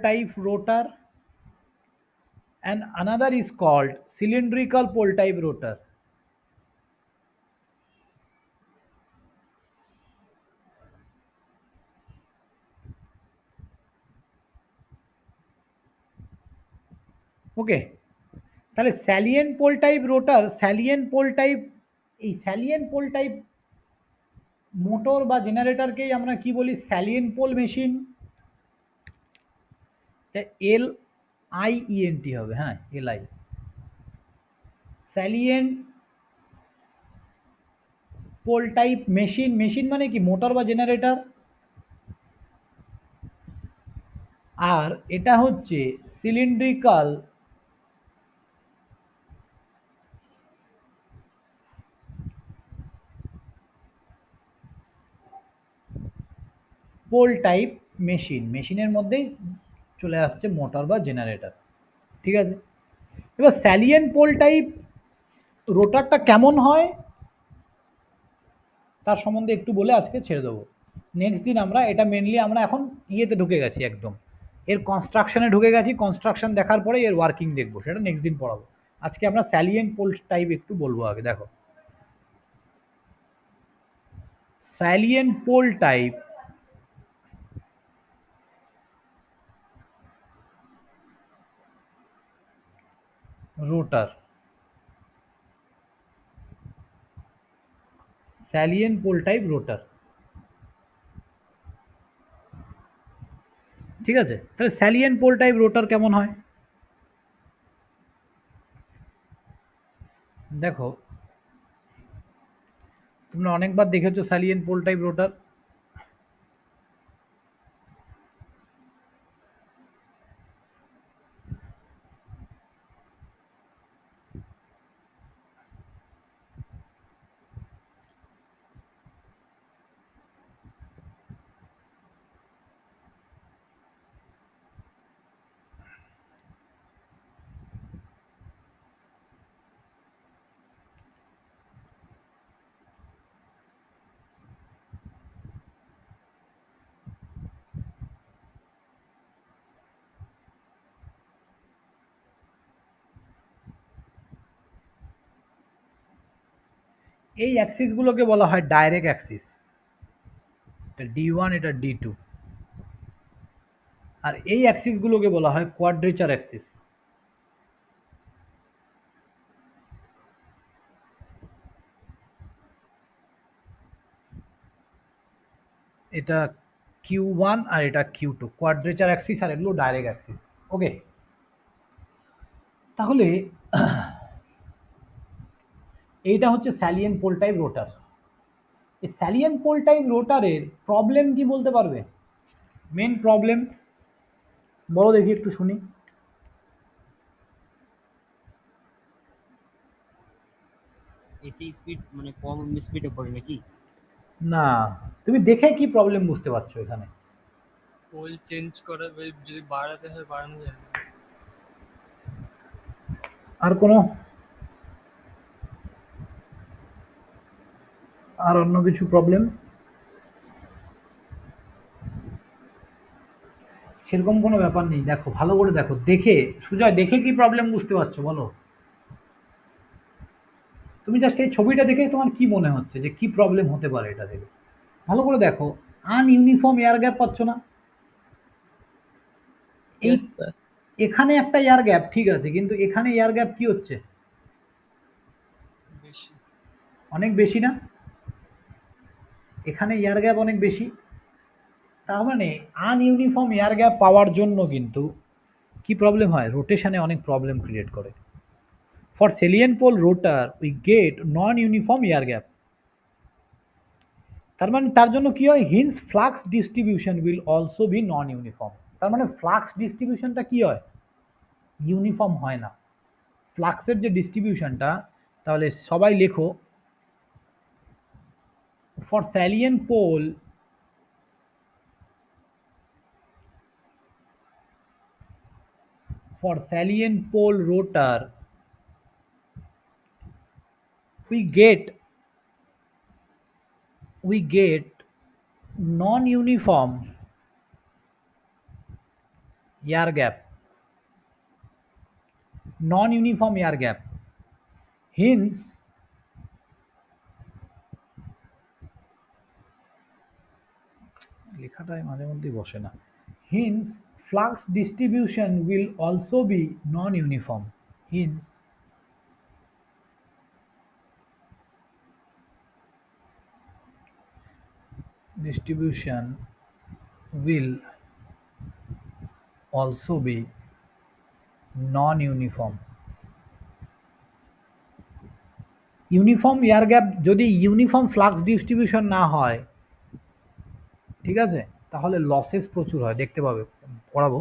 type rotor, and another is called cylindrical pole type rotor. ওকে, তাহলে salient pole type রোটার, এই salient pole type motor বা জেনারেটরকেই আমরা কি বলি? Salient pole machine. LIENT হবে, হ্যাঁ LI, salient pole type machine. Machine মানে কি? মোটর বা জেনারেটর। আর এটা হচ্ছে সিলিন্ড্রিক্যাল পোল টাইপ মেশিন। মেশিনের মধ্যেই চলে আসছে মোটর বা জেনারেটর। ঠিক আছে, এবার স্যালিয়েন্ট পোল টাইপ রোটারটা কেমন হয় তার সম্বন্ধে একটু বলে আজকে ছেড়ে দেবো। নেক্সট দিন আমরা এটা মেনলি আমরা এখন ইয়েতে ঢুকে গেছি, একদম এর কনস্ট্রাকশনে ঢুকে গেছি। কনস্ট্রাকশন দেখার পরে এর ওয়ার্কিং দেখবো, সেটা নেক্সট দিন পড়াবো। আজকে আমরা স্যালিয়েন্ট পোল টাইপ একটু বলবো আগে। দেখো, স্যালিয়েন্ট পোল টাইপ রোটার, স্যালিয়েন্ট পোল টাইপ রোটার। ঠিক আছে, তাহলে স্যালিয়েন্ট পোল টাইপ রোটার কেমন হয় দেখো। তোমরা অনেকবার দেখেছো স্যালিয়েন্ট পোল টাইপ রোটার। এই অ্যাক্সিসগুলোকে বলা হয় ডাইরেক্ট অ্যাক্সিস। এটা D1, এটা D2। আর এই অ্যাক্সিসগুলোকে বলা হয় কোয়াড্রেচার অ্যাক্সিস। এটা Q1 আর এটা Q2, কোয়াড্রেচার অ্যাক্সিস, আর এগুলো ডাইরেক্ট অ্যাক্সিস। ওকে, তাহলে এইটা হচ্ছে স্যালিয়েন্ট পোল টাইপ রোটার। এই স্যালিয়েন্ট পোল টাইপ রোটারের প্রবলেম কি বলতে পারবে? মেন প্রবলেম বলো দেখি, একটু শুনি। এসি স্পিড মানে কম স্পিডে পড়ে নাকি? না, তুমি দেখে কি প্রবলেম বুঝতে পারছো এখানে? পোল চেঞ্জ করা যদি বাড়াতে হয় বাড়ানো যাবে। আর কোনো, আর অন্য কিছু প্রবলেম? সেরকম কোনো ব্যাপার নেই। দেখো, ভালো করে দেখো, দেখে সুজয় দেখে কি প্রবলেম বুঝতে পারছো বলো? তুমি জাস্ট এই ছবিটা দেখে তোমার কি মনে হচ্ছে যে কি প্রবলেম হতে পারে এটা থেকে? ভালো করে দেখো, আনইউনিফর্ম এয়ার গ্যাপ পাচ্ছ না? এই Yes, sir. এখানে একটা এয়ার গ্যাপ ঠিক আছে, কিন্তু এখানে এয়ার গ্যাপ কি হচ্ছে? বেশি। অনেক বেশি না? এখানে এয়ার গ্যাপ অনেক বেশি। তার মানে আনইউনিফর্ম এয়ার গ্যাপ পাওয়ার জন্য কিন্তু কি প্রবলেম হয়? রোটেশনে অনেক প্রবলেম ক্রিয়েট করে। For salient pole rotor we get non uniform air gap. তার মানে তার জন্য কি হয়? Hence flux distribution will also be non uniform. তার মানে ফ্লাক্স ডিস্ট্রিবিউশনটা কি হয়? ইউনিফর্ম হয় না। ফ্লাক্সের যে ডিস্ট্রিবিউশনটা, তাহলে সবাই লেখো, for salient pole for salient pole rotor we get non-uniform air gap, non-uniform air gap. Hence লেখাটাই মাঝে মধ্যে বসে না। Hence flux distribution will also be non-uniform. Hence distribution will also be non-uniform. Uniform air gap, যদি uniform flux distribution না হয়, ঠিক আছে, তাহলে লসেস প্রচুর হয়। দেখতে পাবে, পড়াবো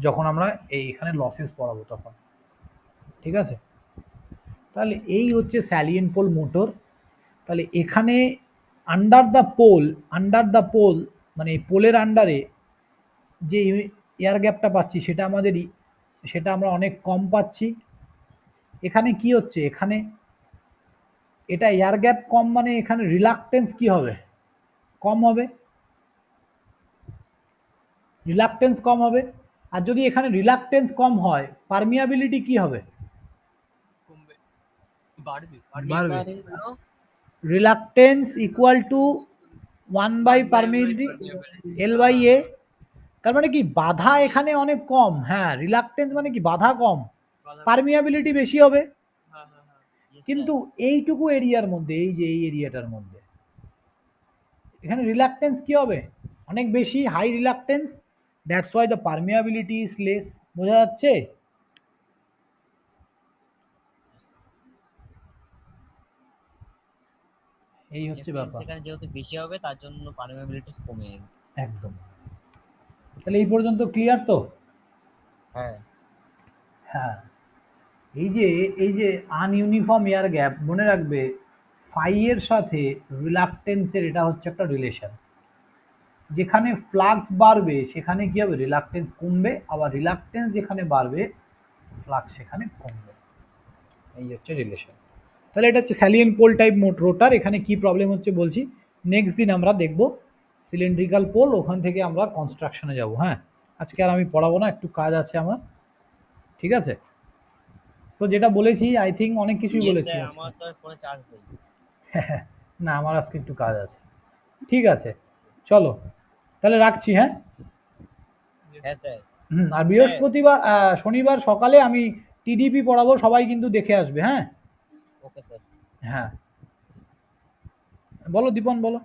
যখন আমরা এখানে লসেস পড়াবো তখন, ঠিক আছে? তাহলে এই হচ্ছে স্যালিয়েন্ট পোল মোটর। তাহলে এখানে আন্ডার দ্য পোল মানে এই পোলের আন্ডারে যে এয়ার গ্যাপটা পাচ্ছি সেটা আমরা অনেক কম পাচ্ছি। এখানে কি হচ্ছে? এখানে এটা এয়ার গ্যাপ কম, মানে এখানে রিলাক্টেন্স কি হবে? কম হবে। রিলাক্টেন্স কম হবে। আর যদি এখানে রিলাক্টেন্স কম হয়, পারমিয়াবিলিটি কি হবে? কমবে, বাড়বে। বাড়বে। Barring no, reluctance equal to 1/, permeability L/A। তার মানে কি বাধা এখানে অনেক কম। হ্যাঁ, রিলাক্টেন্স মানে কি বাধা কম, বাধা। পারমিয়াবিলিটি বেশি হবে। হ্যাঁ হ্যাঁ হ্যাঁ। কিন্তু এইটুকু এরিয়ার মধ্যে, এই যে এই এরিয়াটার মধ্যে, এখানে রিলাক্টেন্স কি হবে? অনেক বেশি, high reluctance. That's why the permeability is less. বোঝা যাচ্ছে? এই হচ্ছে ব্যাপার। সেখানে যেহেতু বেশি হবে তার জন্য পারমিয়াবিলিটি কমে যাবে। একদম। তাহলে এই পর্যন্ত ক্লিয়ার তো? হ্যাঁ। হ্যাঁ, এই যে আনইউনিফর্ম এয়ার গ্যাপ, মনে রাখবে ফাই এর সাথে রিলাক্টেন্সের এটা হচ্ছে একটা রিলেশন। যেখানে ফ্লাক্স বাড়বে সেখানে কি হবে? রিলাক্টেন্স কমবে, আবার রিলাক্টেন্স যেখানে বাড়বে ফ্লাক্স সেখানে কমবে। এই হচ্ছে রিলেশন। তাহলে এটা হচ্ছে স্যালিয়েন্ট পোল টাইপ রোটার। এখানে কি প্রবলেম হচ্ছে বলছি, নেক্সট দিন আমরা দেখব সিলিন্ড্রিক্যাল পোল, ওখান থেকে আমরা কনস্ট্রাকশনে যাব। হ্যাঁ, আজকে আর আমি পড়াবো না, একটু কাজ আছে আমার, ঠিক আছে? তো যেটা বলেছি আই থিঙ্ক অনেক কিছুই Yes, বলেছি sir, আজকে। আমার স্যার ফোনে চার্জ নেই। না আমার আজকে একটু কাজ আছে। ঠিক আছে, চলো তাহলে রাখছি, হ্যাঁ। হ্যাঁ স্যার। আর বৃহস্পতিবার শনিবার সকালে আমি টিডিপি পড়াবো, সবাই কিন্তু দেখে আসবে, হ্যাঁ। Okay sir. হ্যাঁ, বলো দীপন, বলো।